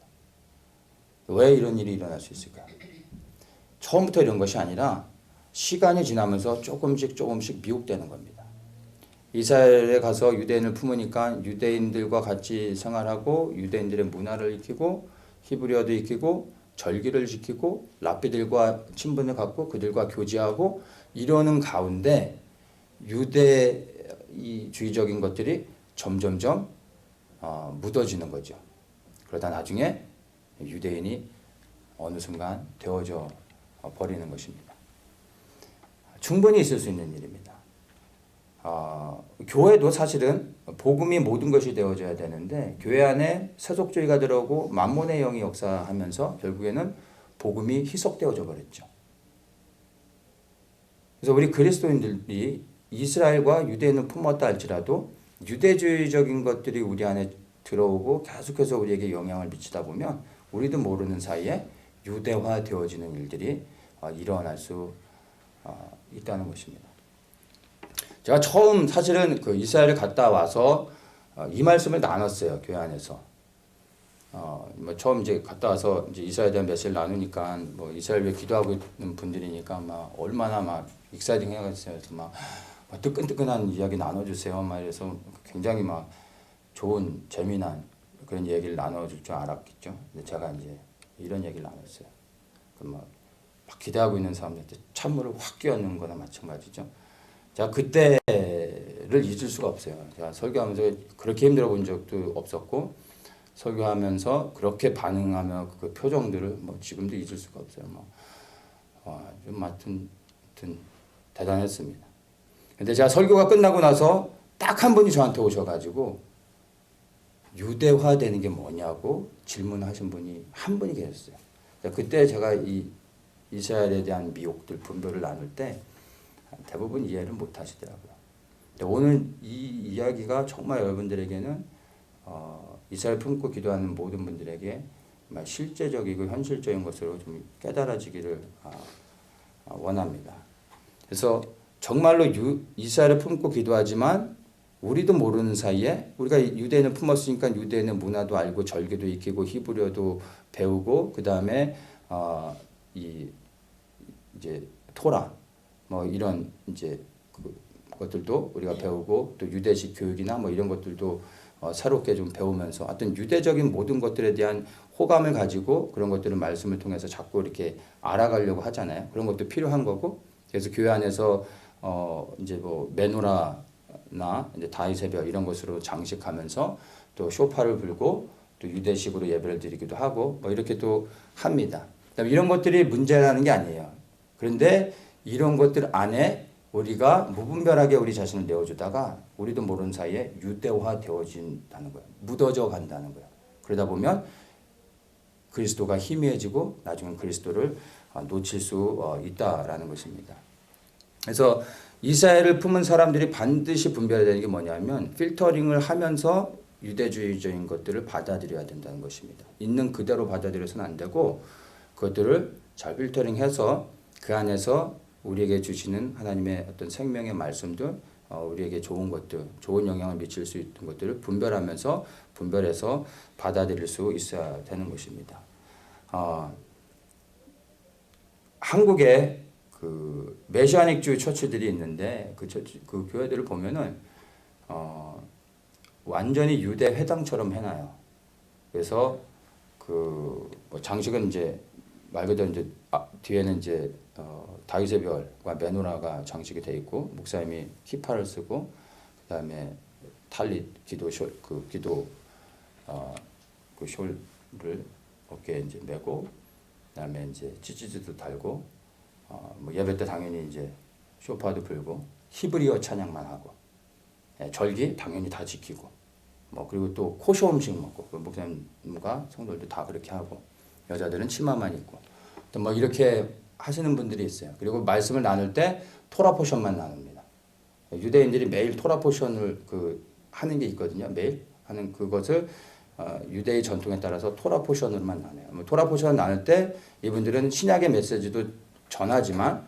왜 이런 일이 일어날 수 있을까요? 처음부터 이런 것이 아니라 시간이 지나면서 조금씩 미혹되는 겁니다. 이스라엘에 가서 유대인을 품으니까 유대인들과 같이 생활하고 유대인들의 문화를 익히고 히브리어도 익히고 절기를 지키고 랍비들과 친분을 갖고 그들과 교제하고 이러는 가운데 유대주의적인 것들이 점점점 묻어지는 거죠. 그러다 나중에 유대인이 어느 순간 되어져 버리는 것입니다. 충분히 있을 수 있는 일입니다. 교회도 사실은 복음이 모든 것이 되어져야 되는데 교회 안에 세속주의가 들어오고 만몬의 영이 역사하면서 결국에는 복음이 희석되어져 버렸죠. 그래서 우리 그리스도인들이 이스라엘과 유대인을 품었다 할지라도 유대주의적인 것들이 우리 안에 들어오고 계속해서 우리에게 영향을 미치다 보면 우리도 모르는 사이에 유대화 되어지는 일들이 일어날 수 있다는 것입니다. 제가 처음 사실은 그 이스라엘을 갔다 와서 이 말씀을 나눴어요. 교회 안에서. 처음 이제 갔다 와서 이제 이스라엘에 대한 메시지를 나누니까 뭐 이스라엘 위해 기도하고 있는 분들이니까 막 얼마나 막 익사이딩 해가지고 막 뜨끈뜨끈한 이야기 나눠주세요. 막 이래서 굉장히 막 좋은 재미난 그런 얘기를 나눠줄 줄 알았겠죠. 근데 제가 이제 이런 얘기를 나눴어요. 막 기대하고 있는 사람들한테 찬물을 확 끼얹는 거나 마찬가지죠. 제가 그때를 잊을 수가 없어요. 제가 설교하면서 그렇게 힘들어 본 적도 없었고 설교하면서 그렇게 반응하며 그 표정들을 뭐 지금도 잊을 수가 없어요. 좀 하여튼 대단했습니다. 근데 제가 설교가 끝나고 나서 딱 한 분이 저한테 오셔가지고 유대화되는 게 뭐냐고 질문하신 분이 한 분이 계셨어요. 그때 제가 이 이스라엘에 대한 미혹들 분별을 나눌 때 대부분 이해를 못 하시더라고요. 오늘 이 이야기가 정말 여러분들에게는 이스라엘 품고 기도하는 모든 분들에게 정말 실제적이고 현실적인 것으로 좀 깨달아지기를 원합니다. 그래서 정말로 이스라엘을 품고 기도하지만 우리도 모르는 사이에 우리가 유대인을 품었으니까 유대인의 문화도 알고 절기도 익히고 히브리어도 배우고 그 다음에 이제 토라 뭐 이런 이제 것들도 우리가 배우고 또 유대식 교육이나 뭐 이런 것들도 새롭게 좀 배우면서 어떤 유대적인 모든 것들에 대한 호감을 가지고 그런 것들을 말씀을 통해서 자꾸 이렇게 알아가려고 하잖아요. 그런 것도 필요한 거고 그래서 교회 안에서 이제 뭐 메노라나 이제 다윗의 별 이런 것으로 장식하면서 또 쇼파를 불고 또 유대식으로 예배를 드리기도 하고 뭐 이렇게 또 합니다. 이런 것들이 문제라는 게 아니에요. 그런데 이런 것들 안에 우리가 무분별하게 우리 자신을 내어주다가 우리도 모르는 사이에 유대화 되어진다는 거예요. 묻어져 간다는 거예요. 그러다 보면 그리스도가 희미해지고 나중에 그리스도를 놓칠 수 있다라는 것입니다. 그래서 이스라엘을 품은 사람들이 반드시 분별해야 되는 게 뭐냐면 필터링을 하면서 유대주의적인 것들을 받아들여야 된다는 것입니다. 있는 그대로 받아들여서는 안 되고 그것들을 잘 필터링해서 그 안에서 우리에게 주시는 하나님의 어떤 생명의 말씀들, 우리에게 좋은 것들, 좋은 영향을 미칠 수 있는 것들을 분별해서 받아들일 수 있어야 되는 것입니다. 한국에 그 메시아닉주의 처치들이 있는데 그 교회들을 보면은 완전히 유대 회당처럼 해놔요. 그래서 뭐 장식은 이제 말 그대로 이제 뒤에는 이제 다윗의 별과 메노라가 장식이 돼 있고 목사님이 키파를 쓰고 그다음에 탈릿 기도 그 숄을 어깨에 이제 메고 그다음에 이제 찌찌지도 달고 뭐 예배 때 당연히 이제 쇼파도 불고 히브리어 찬양만 하고 절기 당연히 다 지키고 뭐 그리고 또 코쇼 음식 먹고 그 목사님과 성도들도 다 그렇게 하고 여자들은 치마만 입고 또 뭐 이렇게 하시는 분들이 있어요. 그리고 말씀을 나눌 때 토라 포션만 나눕니다. 유대인들이 매일 토라 포션을 하는 게 있거든요. 매일 하는 그것을 유대의 전통에 따라서 토라 포션으로만 나눠요. 뭐 토라 포션 나눌 때 이분들은 신약의 메시지도 전하지만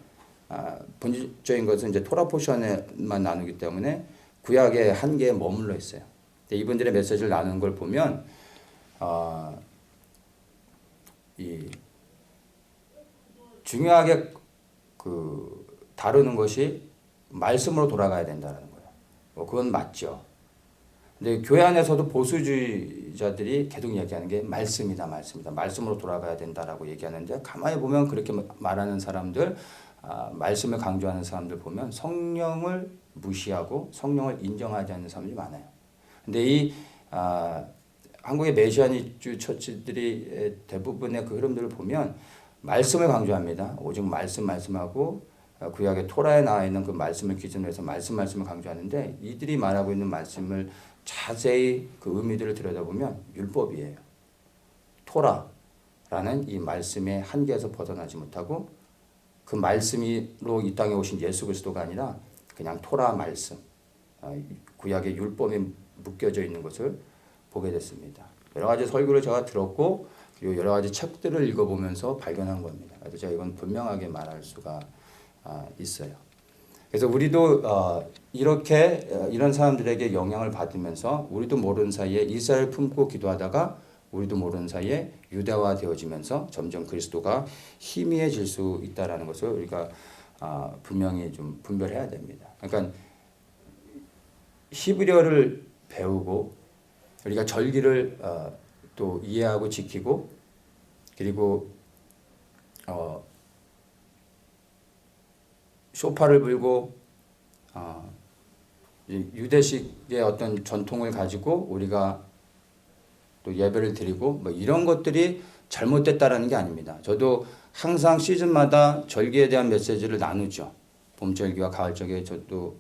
본질적인 것은 이제 토라 포션에만 나누기 때문에 구약의 한계에 머물러 있어요. 이분들의 메시지를 나누는 걸 보면 중요하게 다루는 것이 말씀으로 돌아가야 된다는 거예요. 그건 맞죠. 근데 교회 안에서도 보수주의자들이 계속 얘기하는 게 말씀이다. 말씀으로 돌아가야 된다라고 얘기하는데 가만히 보면 그렇게 말하는 사람들, 말씀을 강조하는 사람들 보면 성령을 무시하고 성령을 인정하지 않는 사람들이 많아요. 근데 한국의 메시아닉주의 처치들이 대부분의 그 흐름들을 보면 말씀을 강조합니다. 오직 말씀하고 구약의 토라에 나와 있는 그 말씀을 기준으로 해서 말씀을 강조하는데 이들이 말하고 있는 말씀을 자세히 그 의미들을 들여다보면 율법이에요. 토라라는 이 말씀의 한계에서 벗어나지 못하고 그 말씀으로 이 땅에 오신 예수 그리스도가 아니라 그냥 토라 말씀, 구약의 율법이 묶여져 있는 것을 보게 됐습니다. 여러 가지 설교를 제가 들었고 그리고 여러 가지 책들을 읽어보면서 발견한 겁니다. 그래서 제가 이건 분명하게 말할 수가 있어요. 그래서 우리도 이렇게 이런 사람들에게 영향을 받으면서 우리도 모르는 사이에 이스라엘 품고 기도하다가 우리도 모르는 사이에 유대화 되어지면서 점점 그리스도가 희미해질 수 있다라는 것을 우리가 분명히 좀 분별해야 됩니다. 그러니까 히브리어를 배우고 우리가 절기를 또 이해하고 지키고 그리고 쇼파를 불고 유대식의 어떤 전통을 가지고 우리가 또 예배를 드리고 뭐 이런 것들이 잘못됐다라는 게 아닙니다. 저도 항상 시즌마다 절기에 대한 메시지를 나누죠. 봄절기와 가을절기에 저도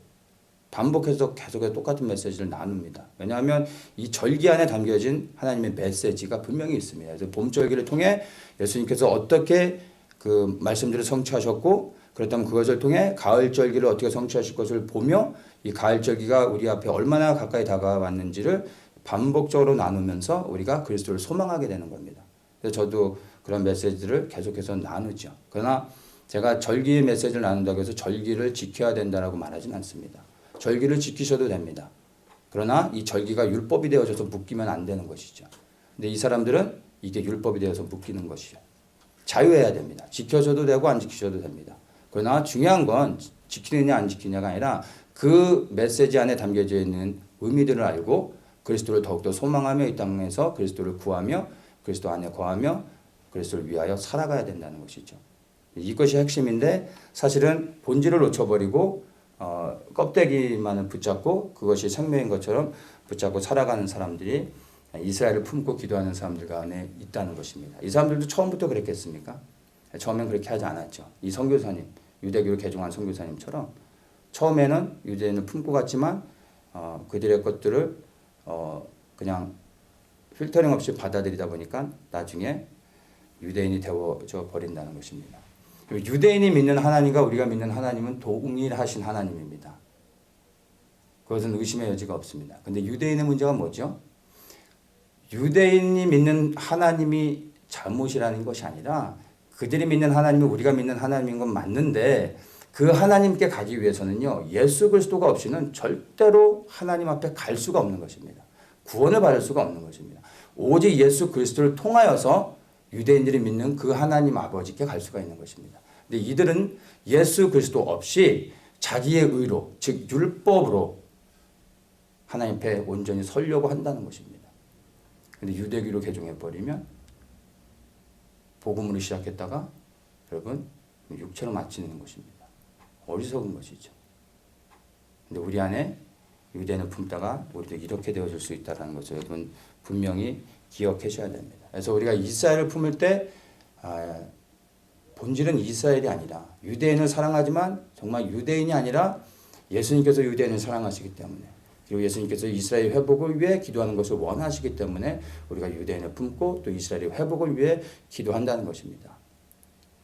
반복해서 계속해서 똑같은 메시지를 나눕니다. 왜냐하면 이 절기 안에 담겨진 하나님의 메시지가 분명히 있습니다. 그래서 봄절기를 통해 예수님께서 어떻게 그 말씀들을 성취하셨고, 그렇다면 그것을 통해 가을절기를 어떻게 성취하실 것을 보며 이 가을절기가 우리 앞에 얼마나 가까이 다가왔는지를 반복적으로 나누면서 우리가 그리스도를 소망하게 되는 겁니다. 그래서 저도 그런 메시지를 계속해서 나누죠. 그러나 제가 절기의 메시지를 나눈다고 해서 절기를 지켜야 된다라고 말하진 않습니다. 절기를 지키셔도 됩니다. 그러나 이 절기가 율법이 되어져서 묶이면 안 되는 것이죠. 근데 이 사람들은 이게 율법이 되어서 묶이는 것이요. 자유해야 됩니다. 지켜줘도 되고 안 지키셔도 됩니다. 그러나 중요한 건 지키느냐 안 지키느냐가 아니라 그 메시지 안에 담겨져 있는 의미들을 알고 그리스도를 더욱더 소망하며 이 땅에서 그리스도를 구하며 그리스도 안에 거하며 그리스도를 위하여 살아가야 된다는 것이죠. 이것이 핵심인데 사실은 본질을 놓쳐버리고 껍데기만을 붙잡고 그것이 생명인 것처럼 붙잡고 살아가는 사람들이 이스라엘을 품고 기도하는 사람들 안에 있다는 것입니다. 이 사람들도 처음부터 그랬겠습니까? 처음엔 그렇게 하지 않았죠. 이 선교사님, 유대교를 개종한 선교사님처럼 처음에는 유대인을 품고 갔지만 그들의 것들을 그냥 필터링 없이 받아들이다 보니까 나중에 유대인이 되어져 버린다는 것입니다. 유대인이 믿는 하나님과 우리가 믿는 하나님은 동일하신 하나님입니다. 그것은 의심의 여지가 없습니다. 근데 유대인의 문제가 뭐죠? 유대인이 믿는 하나님이 잘못이라는 것이 아니라 그들이 믿는 하나님이 우리가 믿는 하나님인 건 맞는데 그 하나님께 가기 위해서는요, 예수 그리스도가 없이는 절대로 하나님 앞에 갈 수가 없는 것입니다. 구원을 받을 수가 없는 것입니다. 오직 예수 그리스도를 통하여서 유대인들이 믿는 그 하나님 아버지께 갈 수가 있는 것입니다. 근데 이들은 예수 그리스도 없이 자기의 의로, 즉 율법으로 하나님 앞에 온전히 서려고 한다는 것입니다. 근데 유대교로 개종해버리면 복음으로 시작했다가 여러분 육체로 마치는 것입니다. 어리석은 것이죠. 근데 우리 안에 유대인을 품다가 우리도 이렇게 되어질 수 있다는 것을 여러분 분명히 기억하셔야 됩니다. 그래서 우리가 이스라엘을 품을 때 본질은 이스라엘이 아니라 유대인을 사랑하지만 정말 유대인이 아니라 예수님께서 유대인을 사랑하시기 때문에 그리고 예수님께서 이스라엘 회복을 위해 기도하는 것을 원하시기 때문에 우리가 유대인을 품고 또 이스라엘의 회복을 위해 기도한다는 것입니다.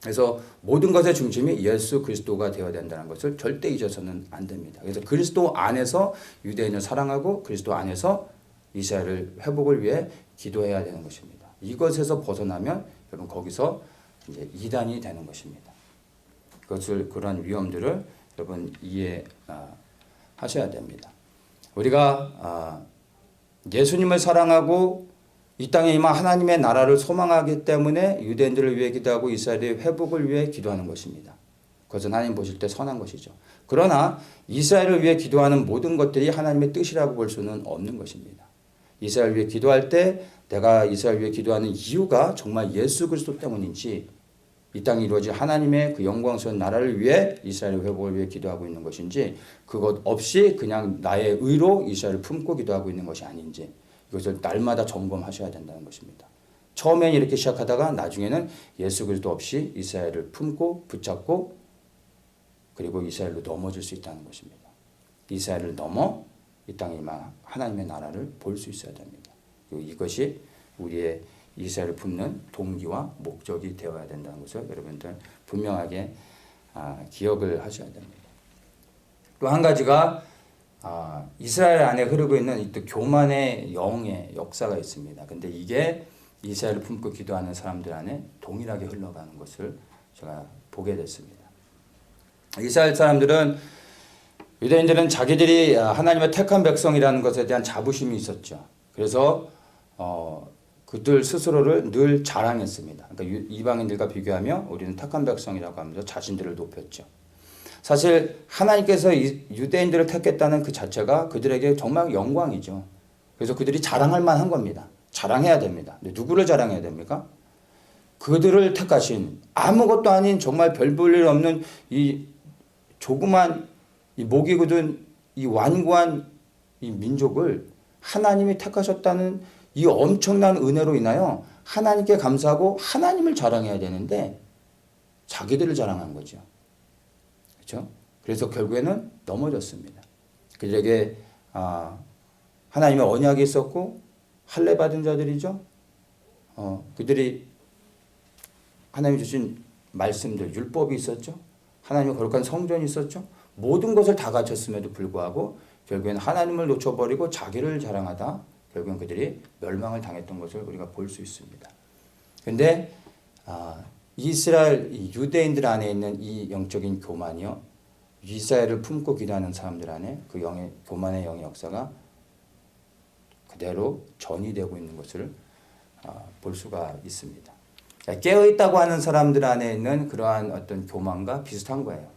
그래서 모든 것의 중심이 예수 그리스도가 되어야 된다는 것을 절대 잊어서는 안 됩니다. 그래서 그리스도 안에서 유대인을 사랑하고 그리스도 안에서 이스라엘을 회복을 위해 기도해야 되는 것입니다. 이것에서 벗어나면 여러분 거기서 이제 이단이 되는 것입니다. 그런 위험들을 여러분 이해하셔야 됩니다. 우리가 예수님을 사랑하고 이 땅에 임한 하나님의 나라를 소망하기 때문에 유대인들을 위해 기도하고 이스라엘의 회복을 위해 기도하는 것입니다. 그것은 하나님 보실 때 선한 것이죠. 그러나 이스라엘을 위해 기도하는 모든 것들이 하나님의 뜻이라고 볼 수는 없는 것입니다. 이스라엘 위해 기도할 때 내가 이스라엘 위해 기도하는 이유가 정말 예수 그리스도 때문인지 이 땅에 이루어질 하나님의 그 영광스러운 나라를 위해 이스라엘의 회복을 위해 기도하고 있는 것인지 그것 없이 그냥 나의 의로 이스라엘을 품고 기도하고 있는 것이 아닌지 이것을 날마다 점검하셔야 된다는 것입니다. 처음엔 이렇게 시작하다가 나중에는 예수 그리스도 없이 이스라엘을 품고 붙잡고 그리고 이스라엘로 넘어질 수 있다는 것입니다. 이스라엘을 넘어 이 땅에 임한 하나님의 나라를 볼 수 있어야 됩니다. 그리고 이것이 우리의 이스라엘을 품는 동기와 목적이 되어야 된다는 것을 여러분들 분명하게 기억을 하셔야 됩니다. 또 한 가지가 이스라엘 안에 흐르고 있는 이 또 교만의 영의 역사가 있습니다. 근데 이게 이스라엘을 품고 기도하는 사람들 안에 동일하게 흘러가는 것을 제가 보게 됐습니다. 이스라엘 사람들은 유대인들은 자기들이 하나님의 택한 백성이라는 것에 대한 자부심이 있었죠. 그래서 그들 스스로를 늘 자랑했습니다. 그러니까 이방인들과 비교하며 우리는 택한 백성이라고 하면서 자신들을 높였죠. 사실 하나님께서 유대인들을 택했다는 그 자체가 그들에게 정말 영광이죠. 그래서 그들이 자랑할 만한 겁니다. 자랑해야 됩니다. 근데 누구를 자랑해야 됩니까? 그들을 택하신 아무것도 아닌 정말 별 볼 일 없는 이 조그만 이 목이 굳은 이 완고한 이 민족을 하나님이 택하셨다는 이 엄청난 은혜로 인하여 하나님께 감사하고 하나님을 자랑해야 되는데 자기들을 자랑한 거죠. 그렇죠? 그래서 결국에는 넘어졌습니다. 그들에게 하나님의 언약이 있었고 할례 받은 자들이죠. 그들이 하나님이 주신 말씀들, 율법이 있었죠. 하나님의 거룩한 성전이 있었죠. 모든 것을 다 갖췄음에도 불구하고 결국에는 하나님을 놓쳐버리고 자기를 자랑하다 결국엔 그들이 멸망을 당했던 것을 우리가 볼 수 있습니다. 그런데 이스라엘 유대인들 안에 있는 이 영적인 교만이요, 이스라엘을 품고 기도하는 사람들 안에 그 교만의 영의 역사가 그대로 전이되고 있는 것을 볼 수가 있습니다. 깨어있다고 하는 사람들 안에 있는 그러한 어떤 교만과 비슷한 거예요.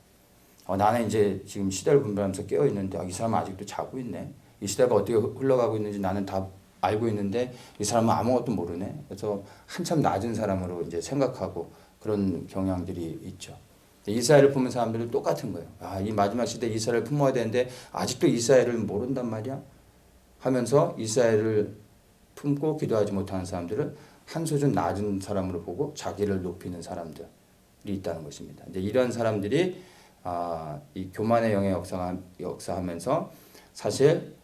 나는 이제 지금 시대를 분별하면서 깨어있는데 이 사람은 아직도 자고 있네. 이 시대가 어떻게 흘러가고 있는지 나는 다 알고 있는데 이 사람은 아무것도 모르네. 그래서 한참 낮은 사람으로 이제 생각하고 그런 경향들이 있죠. 이스라엘을 품은 사람들은 똑같은 거예요. 이 마지막 시대 이스라엘을 품어야 되는데 아직도 이스라엘을 모른단 말이야 하면서 이스라엘을 품고 기도하지 못하는 사람들을 한 수준 낮은 사람으로 보고 자기를 높이는 사람들이 있다는 것입니다. 이제 이런 사람들이 이 교만의 영의 역사하면서 사실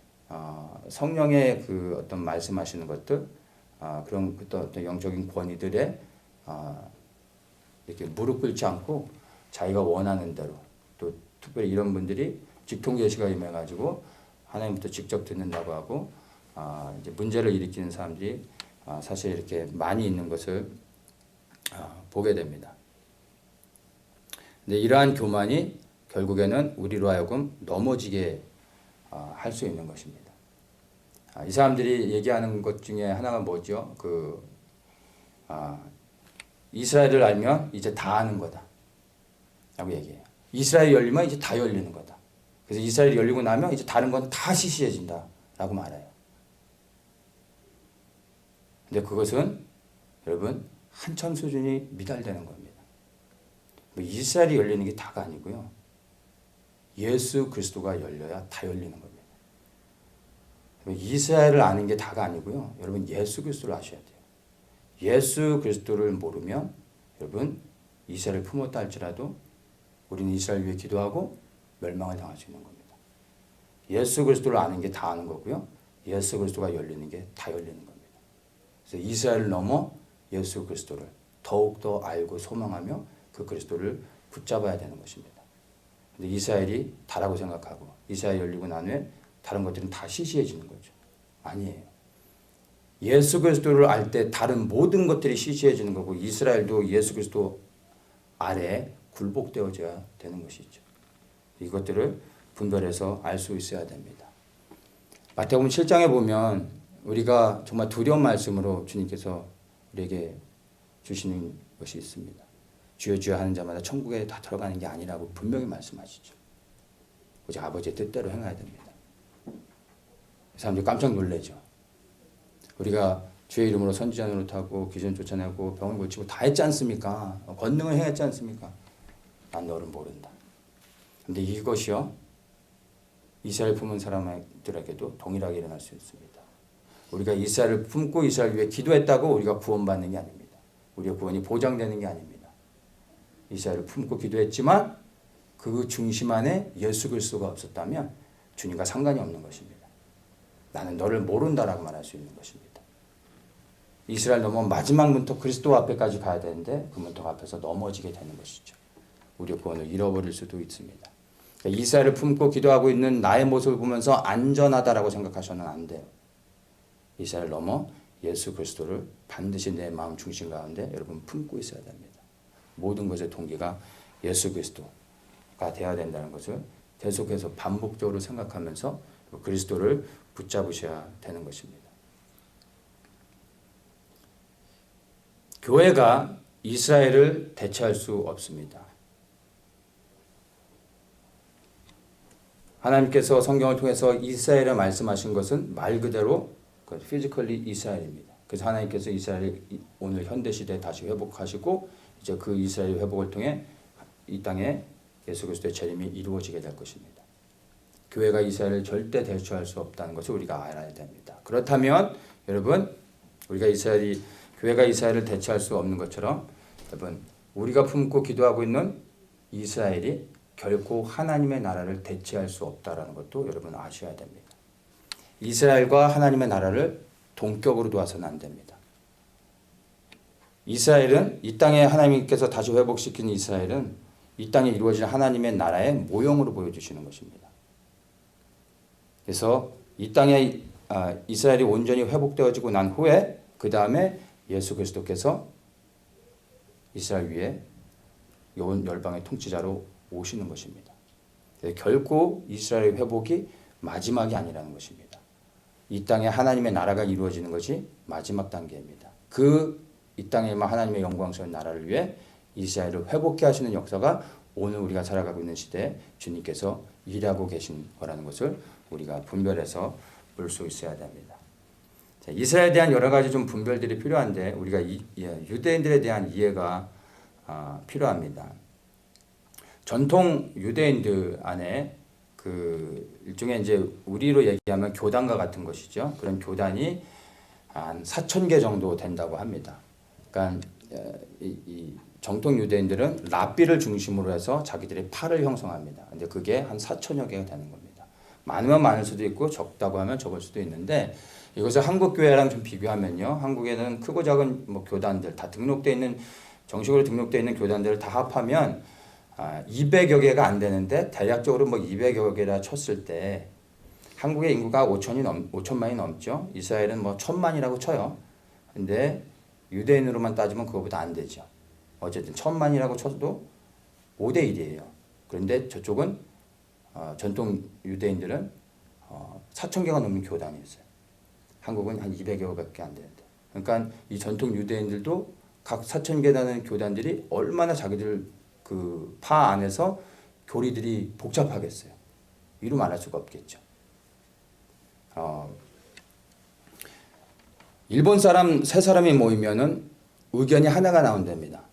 성령의 그 어떤 말씀하시는 것들, 그런 어떤 영적인 권위들에 이렇게 무릎 꿇지 않고 자기가 원하는 대로, 또 특별히 이런 분들이 직통제시가 임해가지고 하나님부터 직접 듣는다고 하고 이제 문제를 일으키는 사람들이 사실 이렇게 많이 있는 것을 보게 됩니다. 근데 이러한 교만이 결국에는 우리로 하여금 넘어지게 할 수 있는 것입니다. 이 사람들이 얘기하는 것 중에 하나가 뭐죠? 이스라엘을 알면 이제 다 아는 거다 라고 얘기해요. 이스라엘이 열리면 이제 다 열리는 거다. 그래서 이스라엘이 열리고 나면 이제 다른 건 다 시시해진다 라고 말해요. 근데 그것은 여러분 한참 수준이 미달되는 겁니다. 이스라엘이 열리는 게 다가 아니고요. 예수 그리스도가 열려야 다 열리는 겁니다. 이스라엘을 아는 게 다가 아니고요. 여러분 예수 그리스도를 아셔야 돼요. 예수 그리스도를 모르면 여러분 이스라엘을 품었다 할지라도 우리는 이스라엘 위해 기도하고 멸망을 당할 수 있는 겁니다. 예수 그리스도를 아는 게 다 아는 거고요. 예수 그리스도가 열리는 게 다 열리는 겁니다. 그래서 이스라엘을 넘어 예수 그리스도를 더욱더 알고 소망하며 그 그리스도를 붙잡아야 되는 것입니다. 근데 이스라엘이 다라고 생각하고 이스라엘이 열리고 난 후에 다른 것들은 다 시시해지는 거죠. 아니에요. 예수 그리스도를 알 때 다른 모든 것들이 시시해지는 거고 이스라엘도 예수 그리스도 아래 굴복되어져야 되는 것이죠. 이것들을 분별해서 알 수 있어야 됩니다. 마태복음 7장에 보면 우리가 정말 두려운 말씀으로 주님께서 우리에게 주시는 것이 있습니다. 주여 주여 하는 자마다 천국에 다 들어가는 게 아니라고 분명히 말씀하시죠. 오직 아버지의 뜻대로 행해야 됩니다. 사람들이 깜짝 놀라죠. 우리가 주의 이름으로 선지자 노릇하고 귀신 쫓아내고 병을 고치고 다 했지 않습니까? 권능을 행했지 않습니까? 난 너를 모른다. 근데 이것이요 이스라엘 품은 사람들에게도 동일하게 일어날 수 있습니다. 우리가 이스라엘을 품고 이스라엘 위해 기도했다고 우리가 구원받는 게 아닙니다. 우리의 구원이 보장되는 게 아닙니다. 이스라엘을 품고 기도했지만 그 중심 안에 예수 그리스도가 없었다면 주님과 상관이 없는 것입니다. 나는 너를 모른다라고 말할 수 있는 것입니다. 이스라엘 넘어 마지막 문턱 그리스도 앞에까지 가야 되는데 그 문턱 앞에서 넘어지게 되는 것이죠. 우리의 구원을 잃어버릴 수도 있습니다. 그러니까 이스라엘을 품고 기도하고 있는 나의 모습을 보면서 안전하다라고 생각하셔는 안 돼요. 이스라엘 넘어 예수 그리스도를 반드시 내 마음 중심 가운데 여러분 품고 있어야 됩니다. 모든 것의 동기가 예수 그리스도가 되어야 된다는 것을 계속해서 반복적으로 생각하면서 그리스도를 붙잡으셔야 되는 것입니다. 교회가 이스라엘을 대체할 수 없습니다. 하나님께서 성경을 통해서 이스라엘을 말씀하신 것은 말 그대로 피지컬리 이스라엘입니다. 그래서 하나님께서 이스라엘을 오늘 현대시대에 다시 회복하시고 이제 그 이스라엘 회복을 통해 이 땅에 예수 그리스도의 재림이 이루어지게 될 것입니다. 교회가 이스라엘을 절대 대처할 수 없다는 것을 우리가 알아야 됩니다. 그렇다면 여러분 우리가 교회가 이스라엘을 대체할 수 없는 것처럼 여러분 우리가 품고 기도하고 있는 이스라엘이 결코 하나님의 나라를 대체할 수 없다라는 것도 여러분 아셔야 됩니다. 이스라엘과 하나님의 나라를 동격으로 두어서는 안 됩니다. 이스라엘은 이 땅에 하나님께서 다시 회복시킨 이스라엘은 이 땅에 이루어질 하나님의 나라의 모형으로 보여주시는 것입니다. 그래서 이 땅에 이스라엘이 온전히 회복되어지고 난 후에 그 다음에 예수 그리스도께서 이스라엘 위에 온 열방의 통치자로 오시는 것입니다. 결코 이스라엘의 회복이 마지막이 아니라는 것입니다. 이 땅에 하나님의 나라가 이루어지는 것이 마지막 단계입니다. 이 땅에만 하나님의 영광스러운 나라를 위해 이스라엘을 회복케 하시는 역사가 오늘 우리가 살아가고 있는 시대에 주님께서 일하고 계신 거라는 것을 우리가 분별해서 볼 수 있어야 됩니다. 자, 이스라엘에 대한 여러 가지 좀 분별들이 필요한데 우리가 유대인들에 대한 이해가 필요합니다. 전통 유대인들 안에 일종의 이제 우리로 얘기하면 교단과 같은 것이죠. 그런 교단이 한 4,000개 정도 된다고 합니다. 그러니까 이 정통 유대인들은 랍비를 중심으로 해서 자기들의 파를 형성합니다. 근데 그게 한 4,000여 개가 되는 겁니다. 많으면 많을 수도 있고 적다고 하면 적을 수도 있는데 이것을 한국 교회랑 좀 비교하면요. 한국에는 크고 작은 교단들 다 정식으로 등록되어 있는 교단들을 다 합하면 200여 개가 안 되는데 대략적으로 200여 개라 쳤을 때 한국의 인구가 5천만이 넘죠. 이스라엘은 1,000만이라고 쳐요. 근데 유대인으로만 따지면 그거보다 안 되죠. 어쨌든 1,000만이라고 쳐도 5대 1이에요. 그런데 저쪽은 전통 유대인들은 4,000개가 넘는 교단이 있어요. 한국은 한 200여 개밖에 안 되는데. 그러니까 이 전통 유대인들도 각 4,000개라는 교단들이 얼마나 자기들 그 파 안에서 교리들이 복잡하겠어요. 이루 말할 수가 없겠죠. 일본 사람 3사람이 모이면은 의견이 하나가 나온답니다.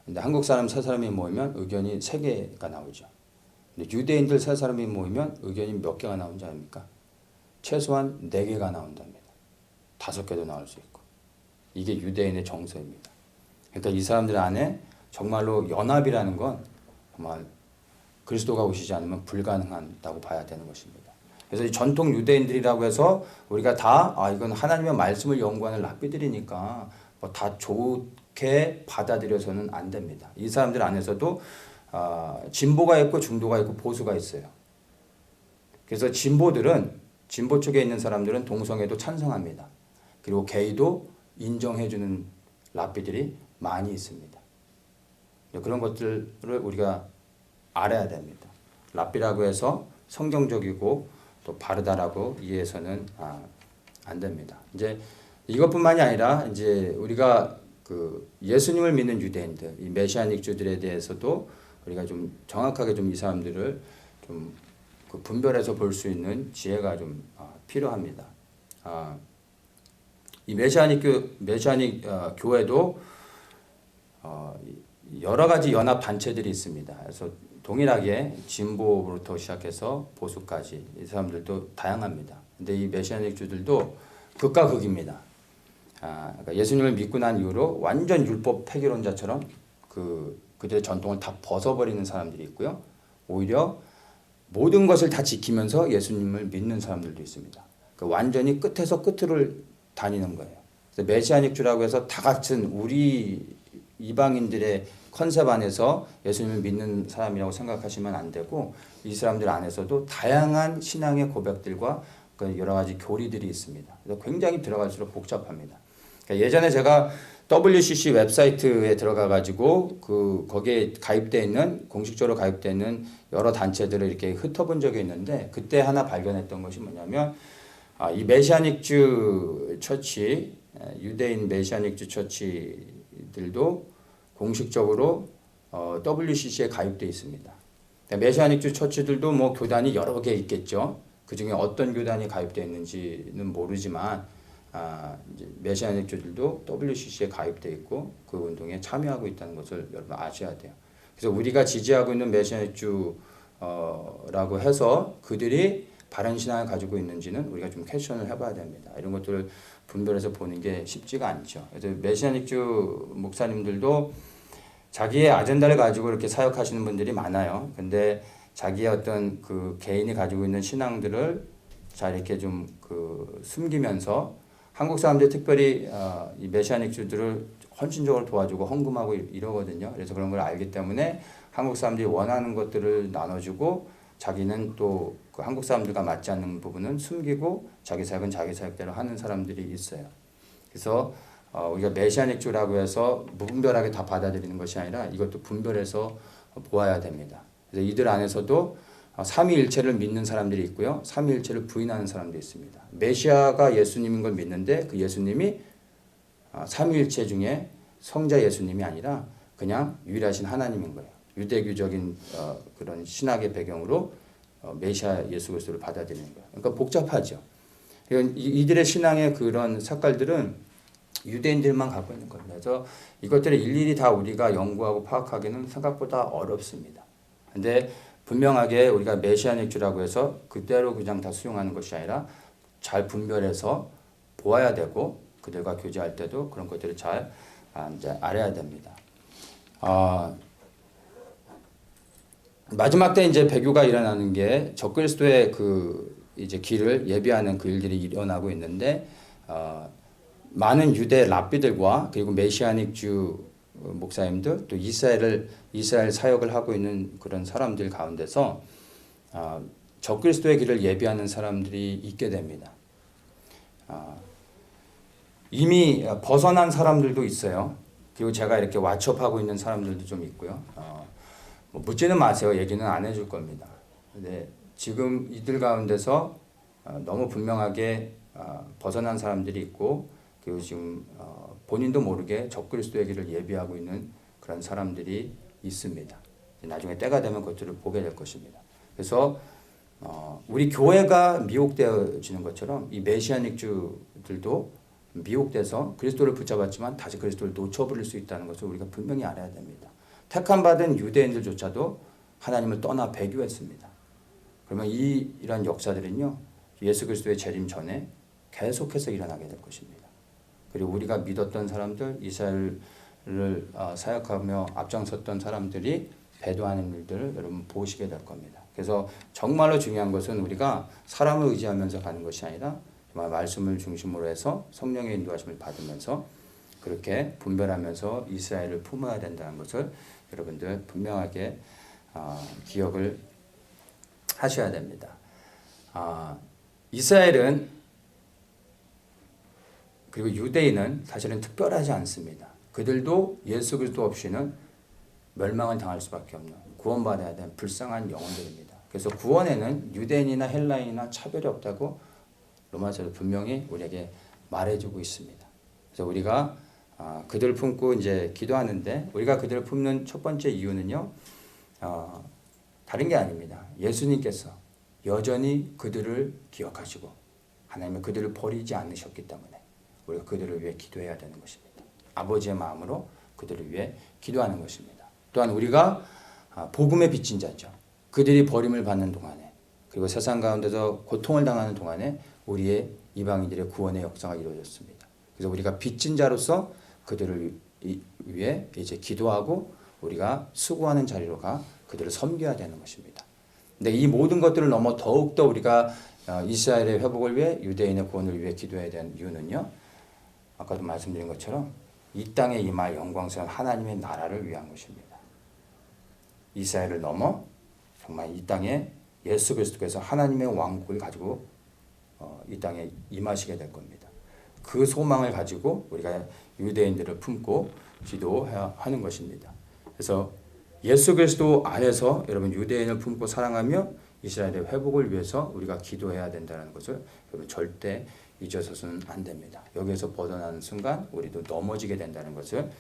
근데 한국 사람 3사람이 모이면 의견이 3개가 나오죠. 근데 유대인들 3사람이 모이면 의견이 몇 개가 나오는지 아닙니까? 최소한 4개가 나온답니다. 5개도 나올 수 있고. 이게 유대인의 정서입니다. 그러니까 이 사람들 안에 정말로 연합이라는 건 정말 그리스도가 오시지 않으면 불가능하다고 봐야 되는 것입니다. 그래서 이 전통 유대인들이라고 해서 우리가 다 이건 하나님의 말씀을 연구하는 랍비들이니까 다 좋게 받아들여서는 안 됩니다. 이 사람들 안에서도 진보가 있고 중도가 있고 보수가 있어요. 그래서 진보 쪽에 있는 사람들은 동성애도 찬성합니다. 그리고 게이도 인정해주는 랍비들이 많이 있습니다. 그런 것들을 우리가 알아야 됩니다. 랍비라고 해서 성경적이고 또 바르다라고 이해해서는 안 됩니다. 이제 이것뿐만이 아니라 이제 우리가 예수님을 믿는 유대인들, 이 메시아닉 주들에 대해서도 우리가 좀 정확하게 이 사람들을 좀 분별해서 볼 수 있는 지혜가 좀 필요합니다. 이 메시아닉 교회도 여러 가지 연합 단체들이 있습니다. 그래서 동일하게 진보부터 시작해서 보수까지 이 사람들도 다양합니다. 근데 이 메시아닉 주들도 극과 극입니다. 그러니까 예수님을 믿고 난 이후로 완전 율법 폐기론자처럼 그들의 전통을 다 벗어버리는 사람들이 있고요. 오히려 모든 것을 다 지키면서 예수님을 믿는 사람들도 있습니다. 그러니까 완전히 끝에서 끝으로 다니는 거예요. 그래서 메시아닉 주라고 해서 다 같은 우리 이방인들의 컨셉 안에서 예수님을 믿는 사람이라고 생각하시면 안 되고 이 사람들 안에서도 다양한 신앙의 고백들과 여러 가지 교리들이 있습니다. 그래서 굉장히 들어갈수록 복잡합니다. 그러니까 예전에 제가 WCC 웹사이트에 들어가 가지고 거기에 가입되어 있는 공식적으로 가입되어 있는 여러 단체들을 이렇게 흩어본 적이 있는데 그때 하나 발견했던 것이 뭐냐면 이 메시아닉주 처치, 유대인 메시아닉주 처치들도 공식적으로 WCC에 가입되어 있습니다. 메시아닉주 처치들도 교단이 여러 개 있겠죠. 그 중에 어떤 교단이 가입되어 있는지는 모르지만 이제 메시아닉주들도 WCC에 가입되어 있고 그 운동에 참여하고 있다는 것을 여러분 아셔야 돼요. 그래서 우리가 지지하고 있는 메시아닉주라고 해서 그들이 바른 신앙을 가지고 있는지는 우리가 좀 퀘스천을 해봐야 됩니다. 이런 것들을 분별해서 보는 게 쉽지가 않죠. 그래서 메시아닉주 목사님들도 자기의 아젠다를 가지고 이렇게 사역하시는 분들이 많아요. 근데 자기의 어떤 그 개인이 가지고 있는 신앙들을 잘 이렇게 좀 그 숨기면서 한국 사람들 특별히 이 메시아닉주들을 헌신적으로 도와주고 헌금하고 이러거든요. 그래서 그런 걸 알기 때문에 한국 사람들이 원하는 것들을 나눠주고 자기는 또 그 한국 사람들과 맞지 않는 부분은 숨기고 자기 사역은 자기 사역대로 하는 사람들이 있어요. 그래서 우리가 메시아닉주라고 해서 무분별하게 다 받아들이는 것이 아니라 이것도 분별해서 보아야 됩니다. 그래서 이들 안에서도 삼위일체를 믿는 사람들이 있고요. 삼위일체를 부인하는 사람도 있습니다. 메시아가 예수님인 걸 믿는데 그 예수님이 삼위일체 중에 성자 예수님이 아니라 그냥 유일하신 하나님인 거예요. 유대교적인 그런 신학의 배경으로 메시아 예수 그리스도를 받아들이는 거예요. 그러니까 복잡하죠. 이들의 신앙의 그런 색깔들은 유대인들만 갖고 있는 겁니다. 그래서 이것들을 일일이 다 우리가 연구하고 파악하기는 생각보다 어렵습니다. 근데 분명하게 우리가 메시아닉주라고 해서 그대로 그냥 다 수용하는 것이 아니라 잘 분별해서 보아야 되고 그들과 교제할 때도 그런 것들을 잘 이제 알아야 됩니다. 마지막 때 이제 배교가 일어나는 게 적그리스도의 그 이제 길을 예비하는 그 일들이 일어나고 있는데 많은 유대 랍비들과 그리고 메시아닉주 목사님들 또 이스라엘 사역을 하고 있는 그런 사람들 가운데서 적그리스도의 길을 예비하는 사람들이 있게 됩니다. 이미 벗어난 사람들도 있어요. 그리고 제가 이렇게 왓츠업하고 있는 사람들도 좀 있고요. 묻지는 마세요. 얘기는 안 해줄 겁니다. 근데 지금 이들 가운데서 너무 분명하게 벗어난 사람들이 있고 그리고 지금 본인도 모르게 적그리스도의 길을 예비하고 있는 그런 사람들이 있습니다. 나중에 때가 되면 그것들을 보게 될 것입니다. 그래서 우리 교회가 미혹되어지는 것처럼 이 메시아닉주들도 미혹돼서 그리스도를 붙잡았지만 다시 그리스도를 놓쳐버릴 수 있다는 것을 우리가 분명히 알아야 됩니다. 택함 받은 유대인들조차도 하나님을 떠나 배교했습니다. 그러면 이런 역사들은요 예수 그리스도의 재림 전에 계속해서 일어나게 될 것입니다. 그리고 우리가 믿었던 사람들, 이스라엘을 사역하며 앞장섰던 사람들이 배도하는 일들을 여러분 보시게 될 겁니다. 그래서 정말로 중요한 것은 우리가 사람을 의지하면서 가는 것이 아니라 정말 말씀을 중심으로 해서 성령의 인도하심을 받으면서 그렇게 분별하면서 이스라엘을 품어야 된다는 것을 여러분들 분명하게 기억을 하셔야 됩니다. 이스라엘은 그리고 유대인은 사실은 특별하지 않습니다. 그들도 예수 그리스도 없이는 멸망을 당할 수밖에 없는 구원받아야 되는 불쌍한 영혼들입니다. 그래서 구원에는 유대인이나 헬라인이나 차별이 없다고 로마서도 분명히 우리에게 말해주고 있습니다. 그래서 우리가 그들을 품고 이제 기도하는데 우리가 그들을 품는 첫 번째 이유는요, 다른 게 아닙니다. 예수님께서 여전히 그들을 기억하시고 하나님은 그들을 버리지 않으셨기 때문에 우리가 그들을 위해 기도해야 되는 것입니다. 아버지의 마음으로 그들을 위해 기도하는 것입니다. 또한 우리가 복음의 빚진 자죠. 그들이 버림을 받는 동안에 그리고 세상 가운데서 고통을 당하는 동안에 우리의 이방인들의 구원의 역사가 이루어졌습니다. 그래서 우리가 빚진 자로서 그들을 위해 이제 기도하고 우리가 수고하는 자리로 가 그들을 섬겨야 되는 것입니다. 근데 이 모든 것들을 넘어 더욱더 우리가 이스라엘의 회복을 위해 유대인의 구원을 위해 기도해야 되는 이유는요. 아까도 말씀드린 것처럼 이 땅에 임할 영광스러운 하나님의 나라를 위한 것입니다. 이스라엘을 넘어 정말 이 땅에 예수 그리스도께서 하나님의 왕국을 가지고 이 땅에 임하시게 될 겁니다. 그 소망을 가지고 우리가 유대인들을 품고 기도해야 하는 것입니다. 그래서 예수 그리스도 안에서 여러분 유대인을 품고 사랑하며 이스라엘의 회복을 위해서 우리가 기도해야 된다는 것을 여러분 절대 잊어서는 안 됩니다. 여기에서 벗어나는 순간 우리도 넘어지게 된다는 것을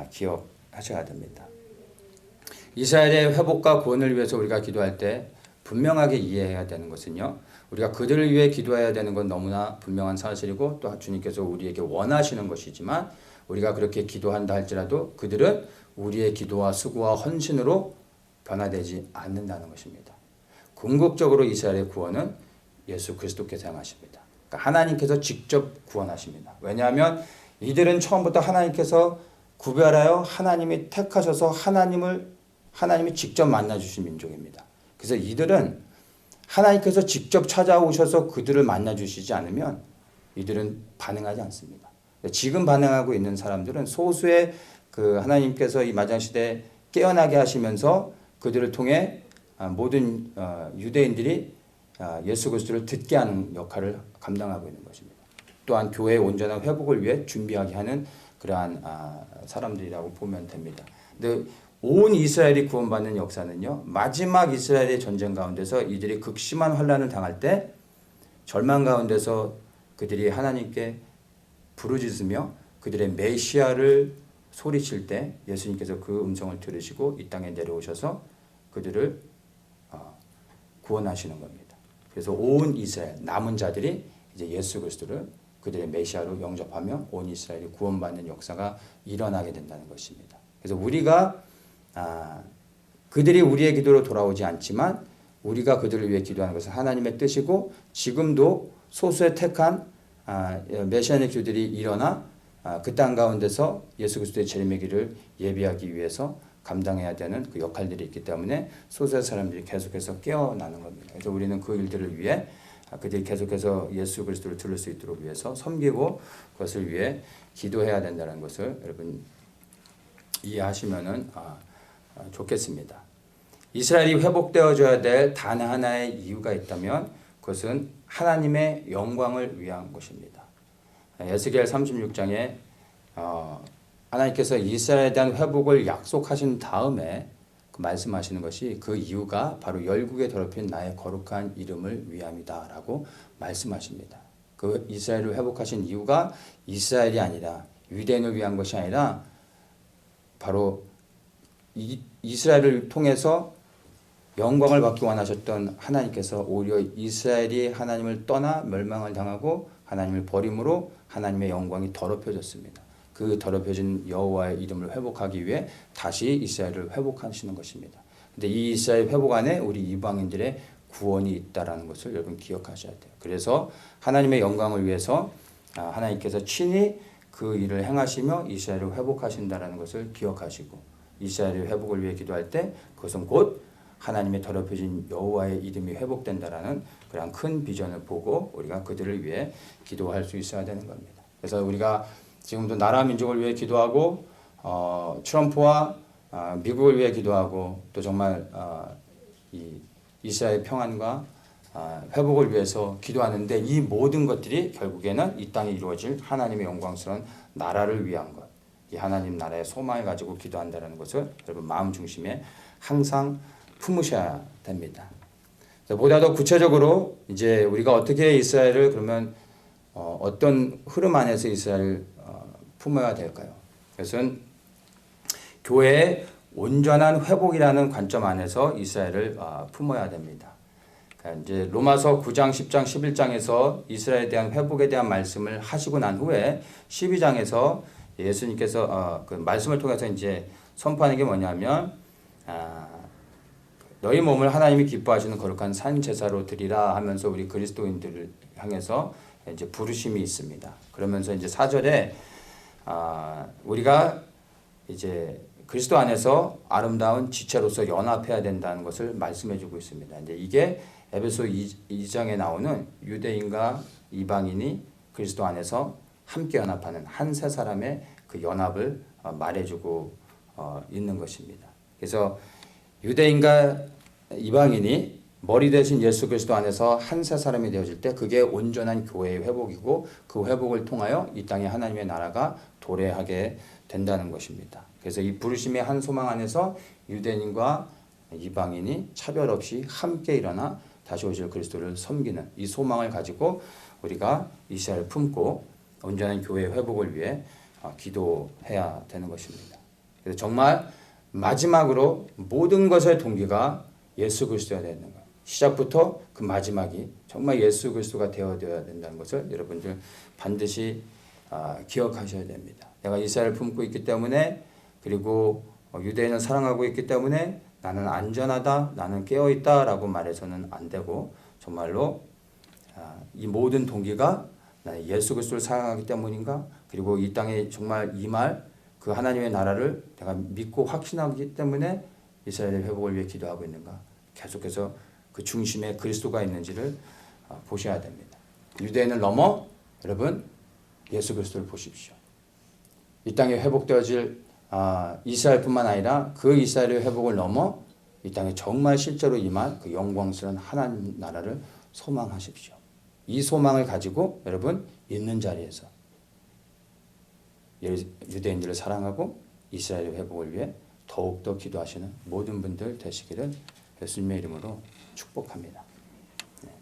기억하셔야 됩니다. 이스라엘의 회복과 구원을 위해서 우리가 기도할 때 분명하게 이해해야 되는 것은요. 우리가 그들을 위해 기도해야 되는 건 너무나 분명한 사실이고 또 주님께서 우리에게 원하시는 것이지만 우리가 그렇게 기도한다 할지라도 그들은 우리의 기도와 수고와 헌신으로 변화되지 않는다는 것입니다. 궁극적으로 이스라엘의 구원은 예수 그리스도께서 행하십니다. 그러니까 하나님께서 직접 구원하십니다. 왜냐하면 이들은 처음부터 하나님께서 구별하여 하나님이 택하셔서 하나님이 직접 만나주신 민족입니다. 그래서 이들은 하나님께서 직접 찾아오셔서 그들을 만나주시지 않으면 이들은 반응하지 않습니다. 지금 반응하고 있는 사람들은 소수의 그 하나님께서 이 마지막시대에 깨어나게 하시면서 그들을 통해 모든 유대인들이 예수 그리스도를 듣게 하는 역할을 감당하고 있는 것입니다. 또한 교회의 온전한 회복을 위해 준비하게 하는 그러한 사람들이라고 보면 됩니다. 근데 온 이스라엘이 구원받는 역사는요, 마지막 이스라엘의 전쟁 가운데서 이들이 극심한 환난을 당할 때 절망 가운데서 그들이 하나님께 부르짖으며 그들의 메시아를 소리칠 때 예수님께서 그 음성을 들으시고 이 땅에 내려오셔서 그들을 구원하시는 겁니다. 그래서 온 이스라엘 남은 자들이 이제 예수 그리스도를 그들의 메시아로 영접하며 온 이스라엘이 구원받는 역사가 일어나게 된다는 것입니다. 그래서 우리가 그들이 우리의 기도로 돌아오지 않지만 우리가 그들을 위해 기도하는 것은 하나님의 뜻이고 지금도 소수의 택한 메시아닉 주들이 일어나 그 땅 가운데서 예수 그리스도의 재림의 길을 예비하기 위해서 감당해야 되는 그 역할들이 있기 때문에 소수의 사람들이 계속해서 깨어나는 겁니다. 그래서 우리는 그 일들을 위해 그들이 계속해서 예수 그리스도를 들을 수 있도록 위해서 섬기고 그것을 위해 기도해야 된다는 것을 여러분 이해하시면은 좋겠습니다. 이스라엘이 회복되어져야 될 단 하나의 이유가 있다면 그것은 하나님의 영광을 위한 것입니다. 에스겔 36장에 하나님께서 이스라엘에 대한 회복을 약속하신 다음에 말씀하시는 것이 그 이유가 바로 열국에 더럽힌 나의 거룩한 이름을 위함이다라고 말씀하십니다. 그 이스라엘을 회복하신 이유가 이스라엘이 아니라 유대인을 위한 것이 아니라 바로 이스라엘을 통해서 영광을 받기 원하셨던 하나님께서 오히려 이스라엘이 하나님을 떠나 멸망을 당하고 하나님을 버림으로 하나님의 영광이 더럽혀졌습니다. 그 더럽혀진 여호와의 이름을 회복하기 위해 다시 이스라엘을 회복하시는 것입니다. 근데 이 이스라엘 회복 안에 우리 이방인들의 구원이 있다라는 것을 여러분 기억하셔야 돼요. 그래서 하나님의 영광을 위해서 하나님께서 친히 그 일을 행하시며 이스라엘을 회복하신다라는 것을 기억하시고 이스라엘의 회복을 위해 기도할 때 그것은 곧 하나님의 더럽혀진 여호와의 이름이 회복된다라는 그런 큰 비전을 보고 우리가 그들을 위해 기도할 수 있어야 되는 겁니다. 그래서 우리가 지금도 나라 민족을 위해 기도하고 트럼프와 미국을 위해 기도하고 또 정말 이 이스라엘 평안과 회복을 위해서 기도하는데 이 모든 것들이 결국에는 이 땅에 이루어질 하나님의 영광스러운 나라를 위한 것, 이 하나님 나라의 소망을 가지고 기도한다는 것을 여러분 마음 중심에 항상 품으셔야 됩니다. 보다 더 구체적으로 이제 우리가 어떻게 이스라엘을 그러면 어떤 흐름 안에서 이스라엘을 품어야 될까요? 그것은 교회의 온전한 회복이라는 관점 안에서 이스라엘을 품어야 됩니다. 그러니까 이제 로마서 9장, 10장, 11장에서 이스라엘에 대한 회복에 대한 말씀을 하시고 난 후에 12장에서 예수님께서 그 말씀을 통해서 이제 선포하는 게 뭐냐면 너희 몸을 하나님이 기뻐하시는 거룩한 산 제사로 드리라 하면서 우리 그리스도인들을 향해서 이제 부르심이 있습니다. 그러면서 이제 4절에 우리가 이제 그리스도 안에서 아름다운 지체로서 연합해야 된다는 것을 말씀해주고 있습니다. 이제 이게 에베소 2장에 나오는 유대인과 이방인이 그리스도 안에서 함께 연합하는 한 세 사람의 그 연합을 말해주고 있는 것입니다. 그래서 유대인과 이방인이 머리 대신 예수 그리스도 안에서 한 세 사람이 되어질 때 그게 온전한 교회의 회복이고 그 회복을 통하여 이 땅에 하나님의 나라가 도래하게 된다는 것입니다. 그래서 이 부르심의 한 소망 안에서 유대인과 이방인이 차별 없이 함께 일어나 다시 오실 그리스도를 섬기는 이 소망을 가지고 우리가 이스라엘을 품고 온전한 교회의 회복을 위해 기도해야 되는 것입니다. 그래서 정말 마지막으로 모든 것의 동기가 예수 그리스도여야 되는 거예요. 시작부터 그 마지막이 정말 예수 그리스도가 되어야 된다는 것을 여러분들 반드시 기억하셔야 됩니다. 내가 이스라엘을 품고 있기 때문에 그리고 유대인을 사랑하고 있기 때문에 나는 안전하다, 나는 깨어있다 라고 말해서는 안 되고 정말로 이 모든 동기가 나는 예수 그리스도를 사랑하기 때문인가? 그리고 이 땅에 정말 임할 그 하나님의 나라를 내가 믿고 확신하기 때문에 이스라엘의 회복을 위해 기도하고 있는가? 계속해서 그 중심에 그리스도가 있는지를 보셔야 됩니다. 유대인을 넘어 여러분 예수 그리스도를 보십시오. 이 땅에 회복되어질 이스라엘뿐만 아니라 그 이스라엘의 회복을 넘어 이 땅에 정말 실제로 임할 그 영광스러운 하나님 나라를 소망하십시오. 이 소망을 가지고 여러분 있는 자리에서 유대인들을 사랑하고 이스라엘의 회복을 위해 더욱더 기도하시는 모든 분들 되시기를 예수님의 이름으로 축복합니다.